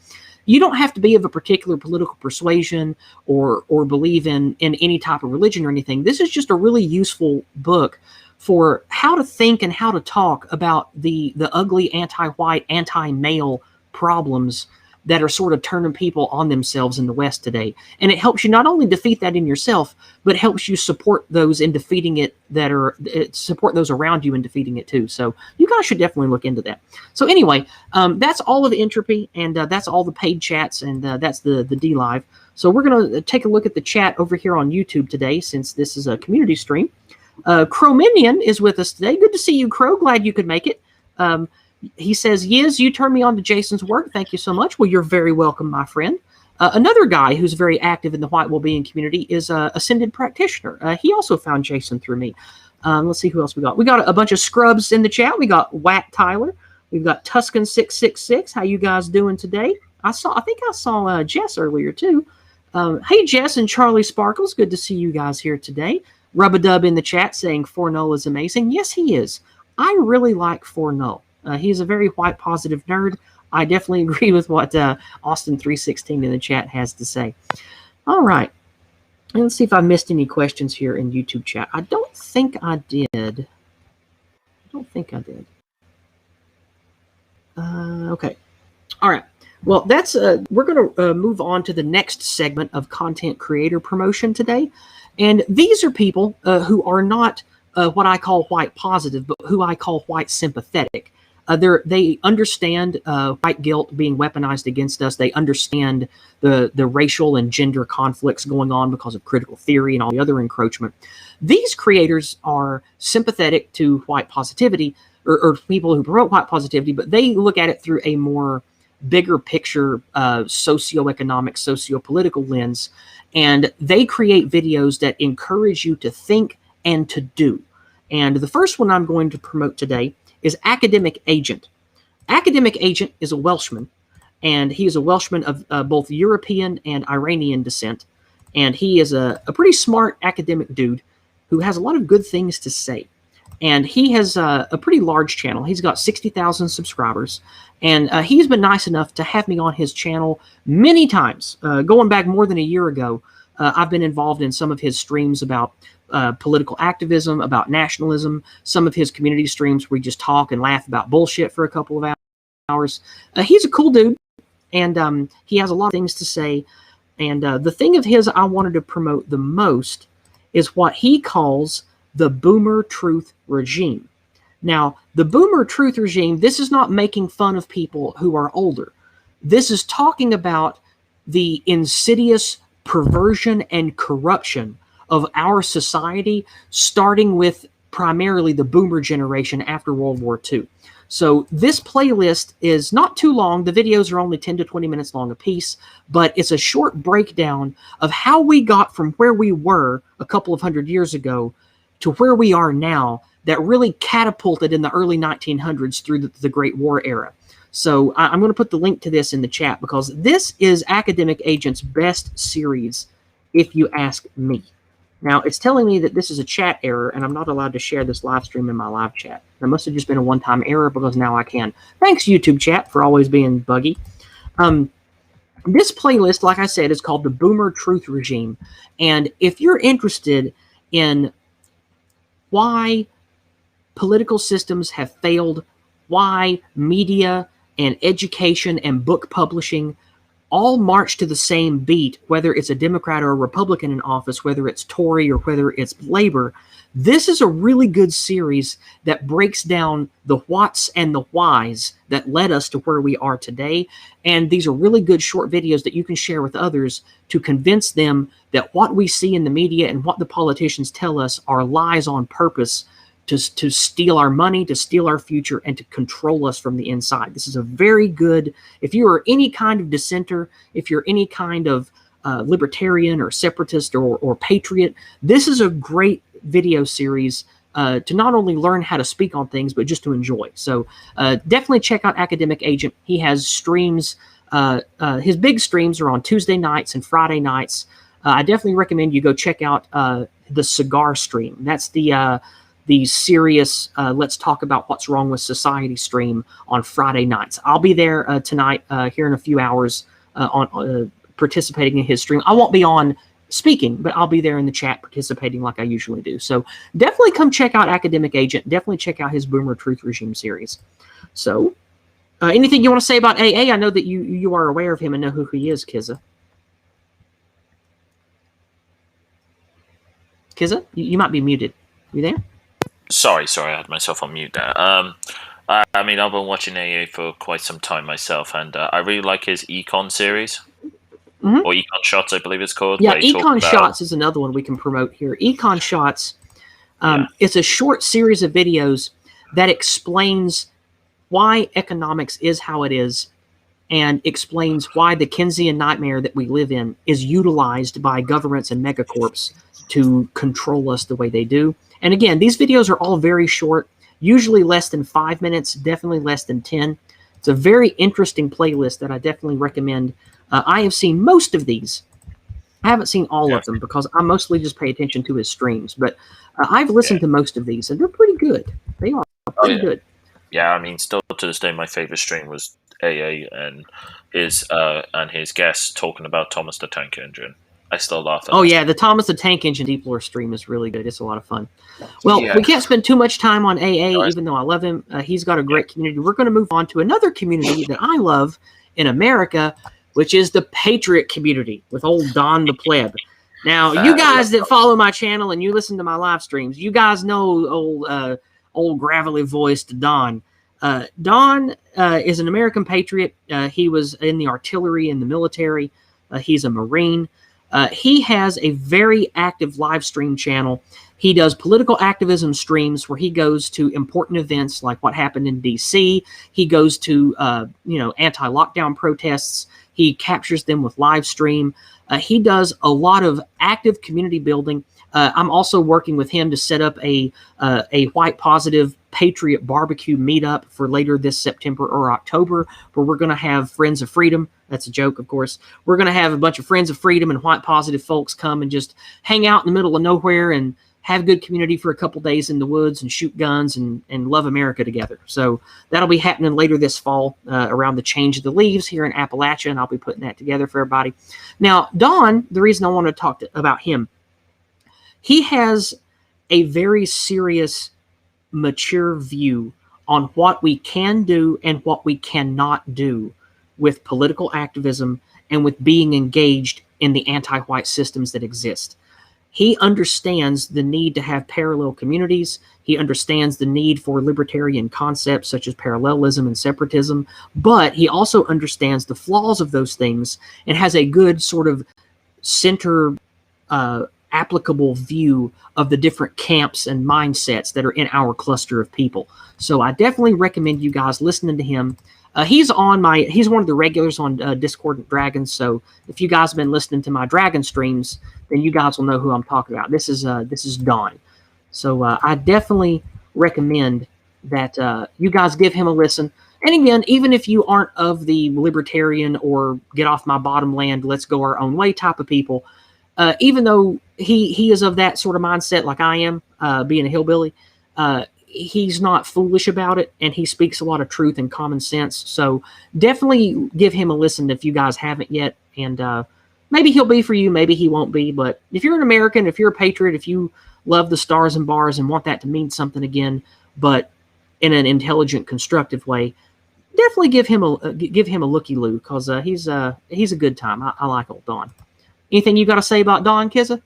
you don't have to be of a particular political persuasion or believe in any type of religion or anything. This is just a really useful book for how to think and how to talk about the ugly anti-white, anti-male problems that are sort of turning people on themselves in the West today. And it helps you not only defeat that in yourself, but helps you support those in defeating it support those around you in defeating it too. So you guys should definitely look into that. So anyway, that's all of Entropy, and that's all the paid chats, and that's the DLive. So we're going to take a look at the chat over here on YouTube today, since this is a community stream. Crow Minion is with us today. Good to see you, Crow. Glad you could make it. He says, Yizz, you turned me on to Jason's work. Thank you so much. Well, you're very welcome, my friend. Another guy who's very active in the white well-being community is Ascended Practitioner. He also found Jason through me. Let's see who else we got. We got a bunch of scrubs in the chat. We got Whack Tyler. We've got Tuscan666. How you guys doing today? I think I saw Jess earlier, too. Hey, Jess and Charlie Sparkles. Good to see you guys here today. Rub-a-dub in the chat saying Fornull is amazing. Yes, he is. I really like Fornull. He's a very white positive nerd. I definitely agree with what Austin316 in the chat has to say. All right. Let's see if I missed any questions here in YouTube chat. I don't think I did. Okay. All right. Well, that's we're going to move on to the next segment of content creator promotion today. And these are people who are not what I call white positive, but who I call white sympathetic. They understand white guilt being weaponized against us. They understand the racial and gender conflicts going on because of critical theory and all the other encroachment. These creators are sympathetic to white positivity, or people who promote white positivity, but they look at it through a more bigger picture socioeconomic, sociopolitical lens. And they create videos that encourage you to think and to do. And the first one I'm going to promote today is Academic Agent. Academic Agent is a Welshman, and he is a Welshman of both European and Iranian descent. And he is a pretty smart academic dude who has a lot of good things to say. And he has a pretty large channel. He's got 60,000 subscribers. And he's been nice enough to have me on his channel many times. Going back more than a year ago, I've been involved in some of his streams about political activism, about nationalism, some of his community streams where we just talk and laugh about bullshit for a couple of hours. He's a cool dude, and he has a lot of things to say. And the thing of his I wanted to promote the most is what he calls the boomer truth regime. Now, the boomer truth regime, this is not making fun of people who are older. This is talking about the insidious perversion and corruption of our society, starting with primarily the boomer generation after World War II. So this playlist is not too long. The videos are only 10 to 20 minutes long a piece, but it's a short breakdown of how we got from where we were a couple of hundred years ago to where we are now, that really catapulted in the early 1900s through the Great War era. So I'm going to put the link to this in the chat because this is Academic Agent's best series, if you ask me. Now, it's telling me that this is a chat error, and I'm not allowed to share this live stream in my live chat. That must have just been a one-time error because now I can. Thanks, YouTube chat, for always being buggy. This playlist, like I said, is called the Boomer Truth Regime. And if you're interested in why political systems have failed, why media and education and book publishing all march to the same beat, whether it's a Democrat or a Republican in office, whether it's Tory or whether it's Labor, this is a really good series that breaks down the whats and the whys that led us to where we are today. And these are really good short videos that you can share with others to convince them that what we see in the media and what the politicians tell us are lies on purpose to steal our money, to steal our future, and to control us from the inside. This is a very good, if you are any kind of dissenter, if you're any kind of libertarian or separatist or patriot, this is a great video series to not only learn how to speak on things, but just to enjoy. So definitely check out Academic Agent. He has streams. His big streams are on Tuesday nights and Friday nights. I definitely recommend you go check out the cigar stream. That's the serious let's talk about what's wrong with society stream on Friday nights. I'll be there tonight here in a few hours on participating in his stream. I won't be on speaking, but I'll be there in the chat participating like I usually do. So definitely come check out Academic Agent. Definitely check out his Boomer Truth Regime series. So anything you want to say about AA? I know that you are aware of him and know who he is, Kizza. Kizza, you might be muted. You there? Sorry, I had myself on mute there. I mean, I've been watching AA for quite some time myself, and I really like his Econ series. Mm-hmm. Or Econ Shots, I believe it's called. Yeah, Econ Shots is another one we can promote here. Econ Shots, it's a short series of videos that explains why economics is how it is and explains why the Keynesian nightmare that we live in is utilized by governments and megacorps to control us the way they do. And again, these videos are all very short, usually less than 5 minutes, definitely less than 10. It's a very interesting playlist that I definitely recommend. I have seen most of these. I haven't seen all of them because I mostly just pay attention to his streams. But I've listened to most of these, and they're pretty good. They are pretty good. Yeah, I mean, still to this day, my favorite stream was AA and his guest talking about Thomas the Tank Engine. I still laugh at yeah, the Thomas the Tank Engine Deep Lore stream is really good. It's a lot of fun. Well, we can't spend too much time on AA, even though I love him. He's got a great community. We're going to move on to another community that I love in America, which is the Patriot community with old Don the Pleb. Now, you guys that follow my channel and you listen to my live streams, you guys know old gravelly voiced Don. Don is an American patriot. He was in the artillery in the military. He's a Marine. He has a very active live stream channel. He does political activism streams where he goes to important events like what happened in D.C. He goes to, anti-lockdown protests. He captures them with live stream. He does a lot of active community building. I'm also working with him to set up a white positive Patriot Barbecue meetup for later this September or October, where we're going to have Friends of Freedom. That's a joke, of course. We're going to have a bunch of Friends of Freedom and white positive folks come and just hang out in the middle of nowhere and have good community for a couple days in the woods and shoot guns and love America together. So that'll be happening later this fall around the change of the leaves here in Appalachia, and I'll be putting that together for everybody. Now, Don, the reason I want to talk about him, he has a very serious, mature view on what we can do and what we cannot do with political activism and with being engaged in the anti-white systems that exist. He understands the need to have parallel communities. He understands the need for libertarian concepts such as parallelism and separatism, but he also understands the flaws of those things and has a good sort of center applicable view of the different camps and mindsets that are in our cluster of people. So I definitely recommend you guys listening to him. He's one of the regulars on Discordant Dragons. So if you guys have been listening to my Dragon streams, then you guys will know who I'm talking about. This is Don. So I definitely recommend that you guys give him a listen. And again, even if you aren't of the libertarian or get off my bottom land, let's go our own way type of people, even though he is of that sort of mindset like I am, being a hillbilly, he's not foolish about it, and he speaks a lot of truth and common sense. So definitely give him a listen if you guys haven't yet. And maybe he'll be for you, maybe he won't be. But if you're an American, if you're a patriot, if you love the stars and bars and want that to mean something again, but in an intelligent, constructive way, definitely give him a looky-loo, because he's a good time. I like old Don. Anything you got to say about Don, Kizza?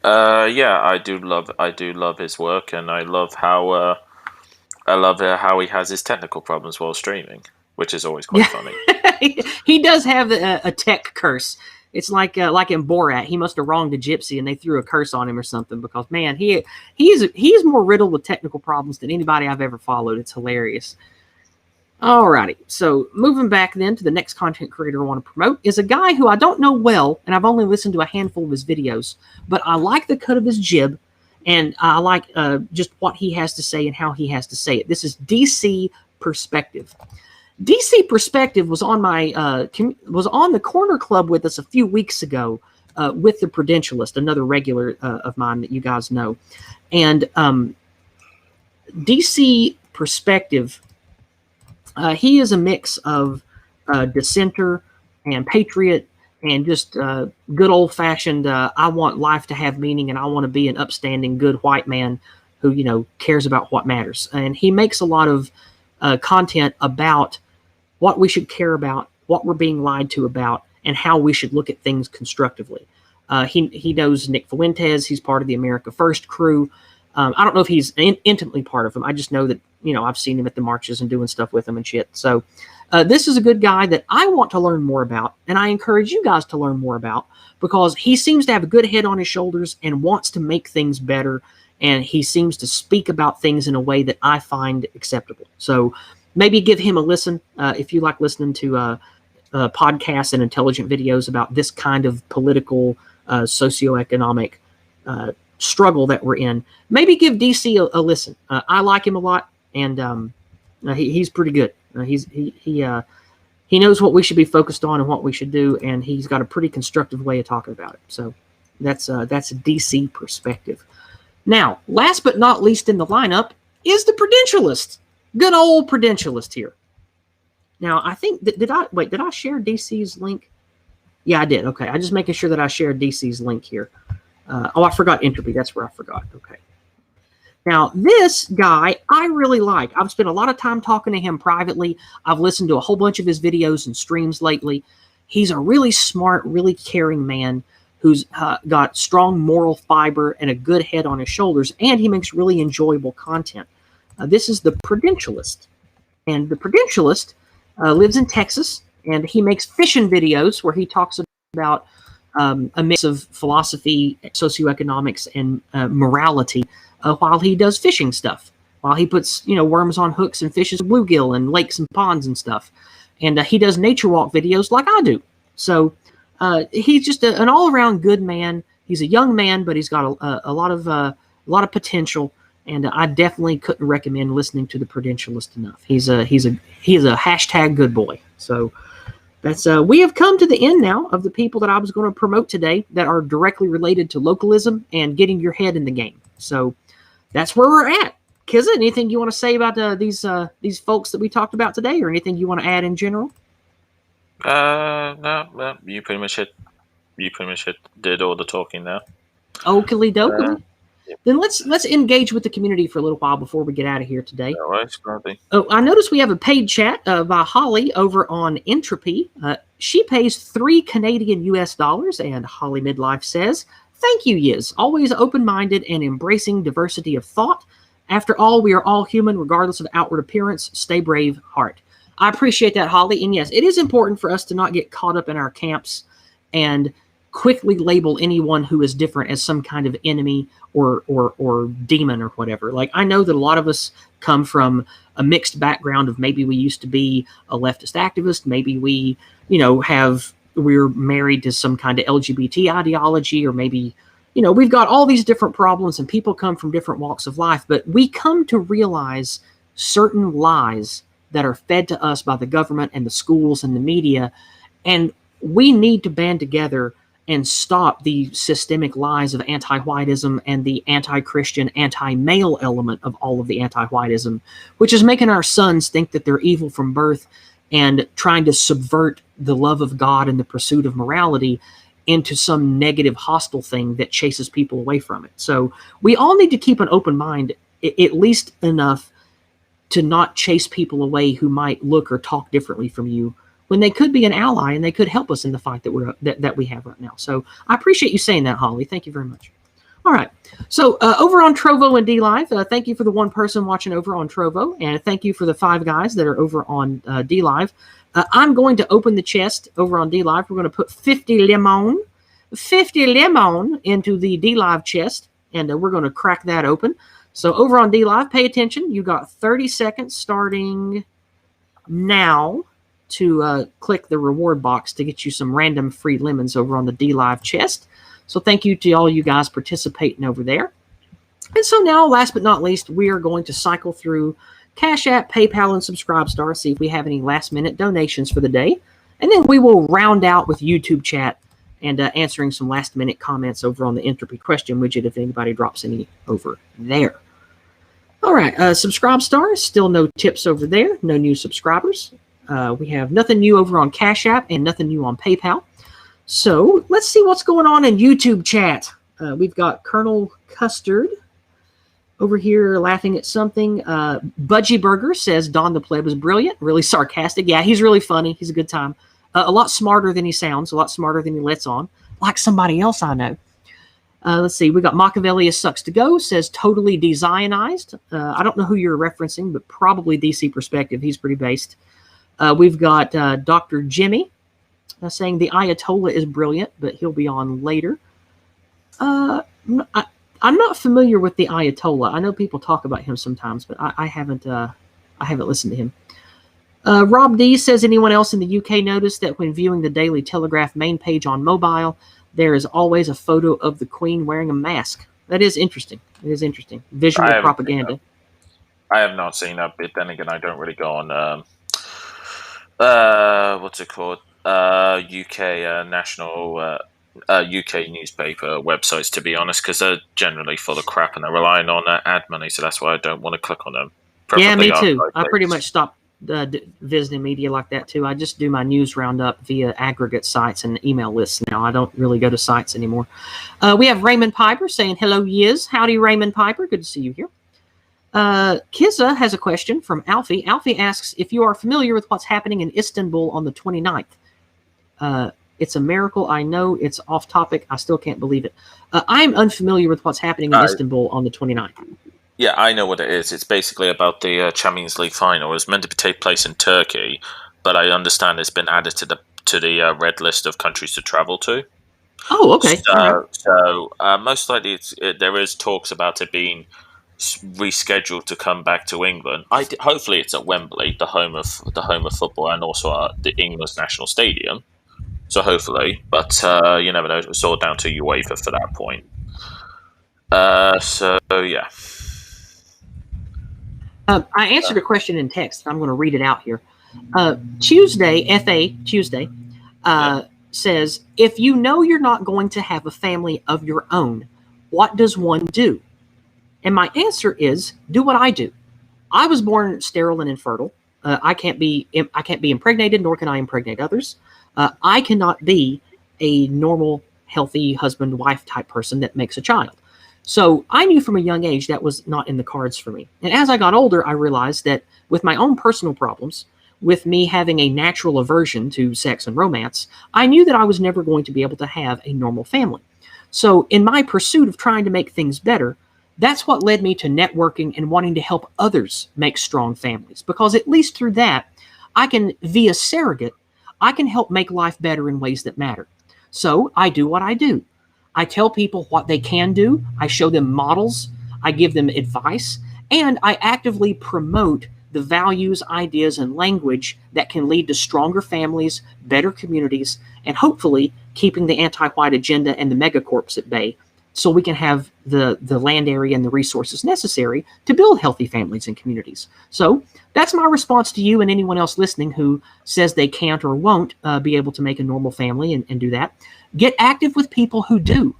Yeah, I do love his work, and I love how he has his technical problems while streaming, which is always quite funny. He does have a tech curse. It's like in Borat, he must have wronged a gypsy and they threw a curse on him or something, because man, he's more riddled with technical problems than anybody I've ever followed. It's hilarious. Alrighty, so moving back then to the next content creator I want to promote is a guy who I don't know well, and I've only listened to a handful of his videos, but I like the cut of his jib, and I like just what he has to say and how he has to say it. This is DC Perspective. DC Perspective was on was on the Corner Club with us a few weeks ago with the Prudentialist, another regular of mine that you guys know, and DC Perspective. He is a mix of dissenter and patriot and just good old-fashioned, I want life to have meaning and I want to be an upstanding, good white man who, cares about what matters. And he makes a lot of content about what we should care about, what we're being lied to about, and how we should look at things constructively. He knows Nick Fuentes. He's part of the America First crew. I don't know if he's intimately part of them. I just know that, I've seen him at the marches and doing stuff with him and shit. So this is a good guy that I want to learn more about, and I encourage you guys to learn more about, because he seems to have a good head on his shoulders and wants to make things better, and he seems to speak about things in a way that I find acceptable. So maybe give him a listen if you like listening to podcasts and intelligent videos about this kind of political, socioeconomic struggle that we're in. Maybe give DC a listen. I like him a lot, and he's pretty good. He knows what we should be focused on and what we should do, and he's got a pretty constructive way of talking about it. So that's a DC Perspective. Now, last but not least in the lineup is the Prudentialist. Good old Prudentialist here. Now, I think did I share DC's link? Yeah, I did. Okay, I'm just making sure that I shared DC's link here. I forgot Entropy. That's where I forgot. Okay. Now, this guy I really like. I've spent a lot of time talking to him privately. I've listened to a whole bunch of his videos and streams lately. He's a really smart, really caring man who's got strong moral fiber and a good head on his shoulders, and he makes really enjoyable content. This is the Prudentialist. And the Prudentialist lives in Texas, and he makes fishing videos where he talks about a mix of philosophy, socioeconomics, and morality while he does fishing stuff, while he puts worms on hooks and fishes bluegill and lakes and ponds and stuff. And he does nature walk videos like I do. So he's just an all-around good man. He's a young man, but he's got a lot of potential. And I definitely couldn't recommend listening to the Prudentialist enough. He's a hashtag good boy. So that's we have come to the end now of the people that I was going to promote today that are directly related to localism and getting your head in the game. So that's where we're at. Kizza, anything you want to say about these folks that we talked about today, or anything you want to add in general? No, you pretty much did all the talking now. Oakley dokily. Then let's engage with the community for a little while before we get out of here today. All right, Scrappy. Oh, I noticed we have a paid chat by Holly over on Entropy. She pays $3 Canadian US, and Holly Midlife says, "Thank you, Yizz. Always open-minded and embracing diversity of thought. After all, we are all human, regardless of outward appearance. Stay brave, heart." I appreciate that, Holly. And yes, it is important for us to not get caught up in our camps and quickly label anyone who is different as some kind of enemy or demon or whatever. Like, I know that a lot of us come from a mixed background of maybe we used to be a leftist activist, maybe we, we're married to some kind of LGBT ideology, or maybe, we've got all these different problems and people come from different walks of life, but we come to realize certain lies that are fed to us by the government and the schools and the media, and we need to band together and stop the systemic lies of anti-whiteism and the anti-Christian, anti-male element of all of the anti-whiteism, which is making our sons think that they're evil from birth and trying to subvert the love of God and the pursuit of morality into some negative, hostile thing that chases people away from it. So we all need to keep an open mind, at least enough to not chase people away who might look or talk differently from you, when they could be an ally and they could help us in the fight that we have right now. So I appreciate you saying that, Holly. Thank you very much. All right. So over on Trovo and D-Live, thank you for the one person watching over on Trovo, and thank you for the 5 guys that are over on D-Live. I'm going to open the chest over on D-Live. We're going to put 50 lemon into the D-Live chest, and we're going to crack that open. So over on D-Live, pay attention. You got 30 seconds starting now to click the reward box to get you some random free lemons over on the D-Live chest. So thank you to all you guys participating over there. And so now, last but not least, we are going to cycle through Cash App, PayPal, and Subscribestar, see if we have any last-minute donations for the day. And then we will round out with YouTube chat and answering some last-minute comments over on the Entropy question widget if anybody drops any over there. All right, Subscribestar, still no tips over there, no new subscribers. We have nothing new over on Cash App and nothing new on PayPal. So let's see what's going on in YouTube chat. We've got Colonel Custard over here laughing at something. Budgie Burger says Don the Pleb is brilliant, really sarcastic. Yeah, he's really funny. He's a good time. A lot smarter than he sounds, a lot smarter than he lets on, like somebody else I know. Let's see. We got Machiavelli Sucks to Go says totally de-Zionized. I don't know who you're referencing, but probably DC Perspective. He's pretty based. We've got Dr. Jimmy saying the Ayatollah is brilliant, but he'll be on later. I'm not familiar with the Ayatollah. I know people talk about him sometimes, but I haven't listened to him. Rob D says, anyone else in the UK noticed that when viewing the Daily Telegraph main page on mobile, there is always a photo of the Queen wearing a mask? That is interesting. It is interesting. Visual propaganda. I have not seen that, but then again, I don't really go on what's it called? UK national UK newspaper websites, to be honest, because they're generally full of crap and they're relying on ad money, so that's why I don't want to click on them. Yeah, me too. I pretty much stopped visiting media like that too. I just do my news roundup via aggregate sites and email lists now. I don't really go to sites anymore. We have Raymond Piper saying, hello, Yizz. Howdy, Raymond Piper. Good to see you here. Kizza has a question from Alfie. Alfie asks if you are familiar with what's happening in Istanbul on the 29th. It's a miracle. I know it's off topic. I still can't believe it. I'm unfamiliar with what's happening in Istanbul on the 29th. Yeah, I know what it is. It's basically about the Champions League final. It was meant to take place in Turkey, but I understand it's been added to the red list of countries to travel to. Oh, okay. So most likely there is talks about it being rescheduled to come back to England. Hopefully it's at Wembley, the home of football, and also the England's national stadium. So hopefully, but you never know. It's all down to UEFA for that point. So yeah. I answered a question in text. I'm going to read it out here. Tuesday, FA Tuesday, says, if you know you're not going to have a family of your own, what does one do? And my answer is, do what I do. I was born sterile and infertile. I can't be impregnated, nor can I impregnate others. I cannot be a normal, healthy husband, wife type person that makes a child. So I knew from a young age that was not in the cards for me. And as I got older, I realized that with my own personal problems, with me having a natural aversion to sex and romance, I knew that I was never going to be able to have a normal family. So in my pursuit of trying to make things better, that's what led me to networking and wanting to help others make strong families. Because at least through that, I can, via surrogate, I can help make life better in ways that matter. So I do what I do. I tell people what they can do. I show them models. I give them advice. And I actively promote the values, ideas, and language that can lead to stronger families, better communities, and hopefully keeping the anti-white agenda and the megacorps at bay so we can have the land area and the resources necessary to build healthy families and communities. So that's my response to you and anyone else listening who says they can't or won't be able to make a normal family and do that. Get active with people who do.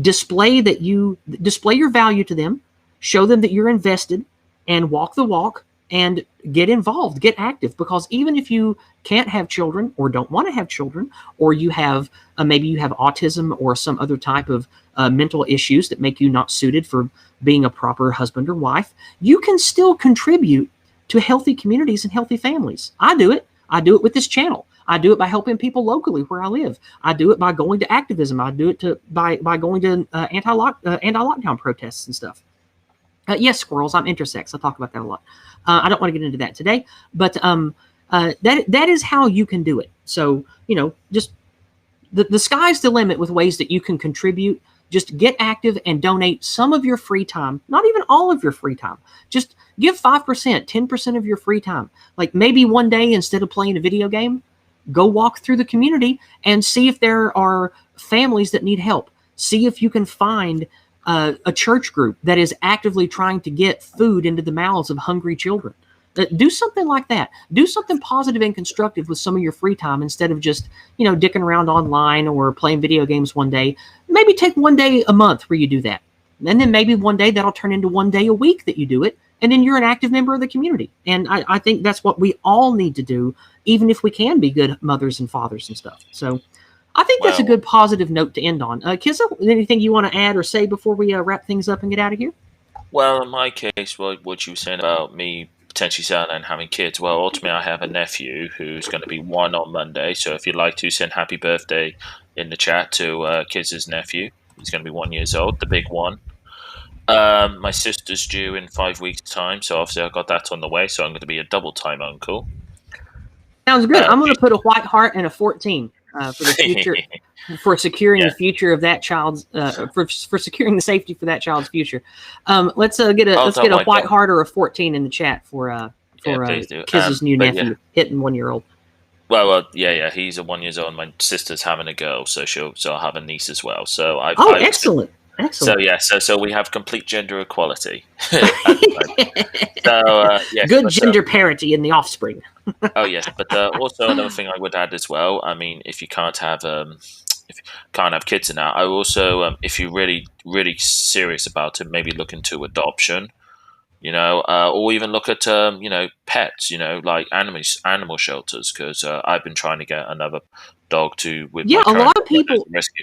Display your value to them, show them that you're invested, and walk the walk and get involved, get active. Because even if you can't have children or don't want to have children, or you have maybe you have autism or some other type of mental issues that make you not suited for being a proper husband or wife, you can still contribute to healthy communities and healthy families. I do it. I do it with this channel. I do it by helping people locally where I live. I do it by going to activism. I do it by going to anti-lockdown protests and stuff. Yes, squirrels, I'm intersex. I talk about that a lot. I don't want to get into that today, but that is how you can do it. So, just the sky's the limit with ways that you can contribute. Just get active and donate some of your free time, not even all of your free time. Just give 5%, 10% of your free time. Like maybe one day, instead of playing a video game, go walk through the community and see if there are families that need help. See if you can find a church group that is actively trying to get food into the mouths of hungry children. Do something like that. Do something positive and constructive with some of your free time instead of just, dicking around online or playing video games one day. Maybe take one day a month where you do that. And then maybe one day that'll turn into one day a week that you do it. And then you're an active member of the community. And I think that's what we all need to do, even if we can be good mothers and fathers and stuff. So I think that's a good positive note to end on. Kizza, anything you want to add or say before we wrap things up and get out of here? Well, in my case, what you were saying about me potentially selling and having kids, well, ultimately I have a nephew who's going to be 1 on Monday. So if you'd like to send happy birthday in the chat to Kiz's nephew, he's going to be 1 year old, the big one. My sister's due in 5 weeks' time, so obviously I got that on the way. So I'm going to be a double time uncle. Sounds good. I'm going to put a white heart and a 14 for the future, for securing the future of that child's, for securing the safety for that child's future. Let's get a white heart or a 14 in the chat for Kiz's new nephew hitting 1 year old. Well, he's a 1 year old. My sister's having a girl, so I'll have a niece as well. So excellent. Excellent. So we have complete gender equality. Good gender parity in the offspring. Oh yes, but also another thing I would add as well. I mean, if you can't have kids in that, I also if you're really really serious about it, maybe look into adoption. Or even look at pets. Like animal shelters, because I've been trying to get another dog to with a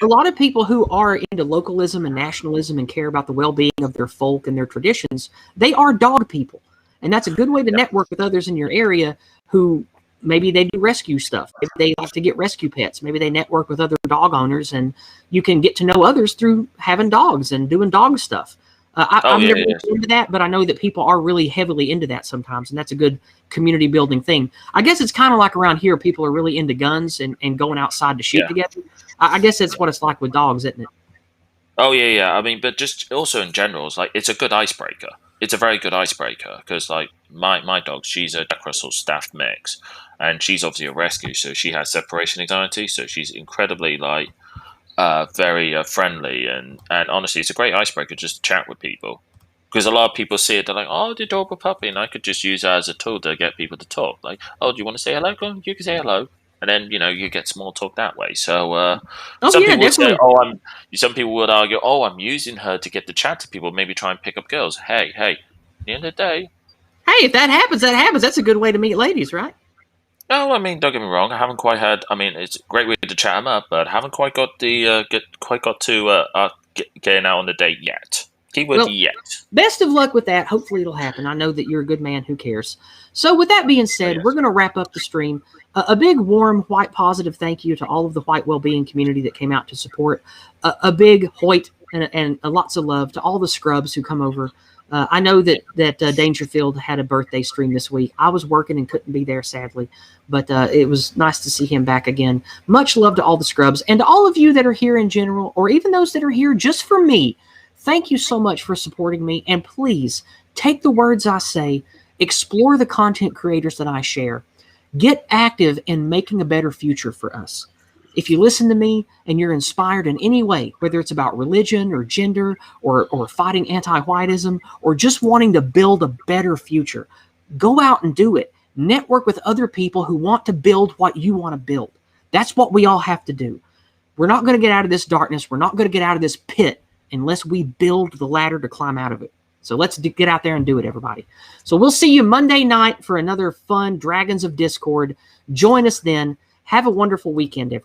lot of people who are into localism and nationalism and care about the well-being of their folk and their traditions, they are dog people, and that's a good way to network with others in your area who maybe they do rescue stuff. Maybe they like to get rescue pets. Maybe they network with other dog owners, and you can get to know others through having dogs and doing dog stuff. I've never been into that, but I know that people are really heavily into that sometimes, and that's a good community building thing. I guess it's kind of like around here, people are really into guns and going outside to shoot together. I guess that's what it's like with dogs, isn't it? Oh, yeah. I mean, but just also in general, it's a good icebreaker. It's a very good icebreaker because, like, my dog, she's a Jack Russell Staff mix, and she's obviously a rescue, so she has separation anxiety, so she's incredibly, very friendly, and honestly, it's a great icebreaker just to chat with people. Because a lot of people see it, they're like, oh, the adorable puppy, and I could just use that as a tool to get people to talk. Like, oh, do you want to say hello? Go on, you can say hello. And then, you get small talk that way. So some yeah, people would say, definitely. some people would argue, oh, I'm using her to get the chat to people, maybe try and pick up girls. Hey, at the end of the day. Hey, if that happens, that happens. That's a good way to meet ladies, right? No, I mean, don't get me wrong. I haven't quite had. I mean, it's a great way to chat them up, but I haven't quite got to getting out on the date yet. Keyword yet. Best of luck with that. Hopefully it'll happen. I know that you're a good man who cares. So with that being said, we're going to wrap up the stream. A big, warm, white, positive thank you to all of the white well-being community that came out to support. A big hoit and lots of love to all the scrubs who come over. I know that Dangerfield had a birthday stream this week. I was working and couldn't be there, sadly, but it was nice to see him back again. Much love to all the scrubs and to all of you that are here in general, or even those that are here just for me. Thank you so much for supporting me, and please take the words I say, explore the content creators that I share, get active in making a better future for us. If you listen to me and you're inspired in any way, whether it's about religion or gender or fighting anti-whiteism or just wanting to build a better future, go out and do it. Network with other people who want to build what you want to build. That's what we all have to do. We're not going to get out of this darkness. We're not going to get out of this pit unless we build the ladder to climb out of it. So let's get out there and do it, everybody. So we'll see you Monday night for another fun Dragons of Discord. Join us then. Have a wonderful weekend, everybody.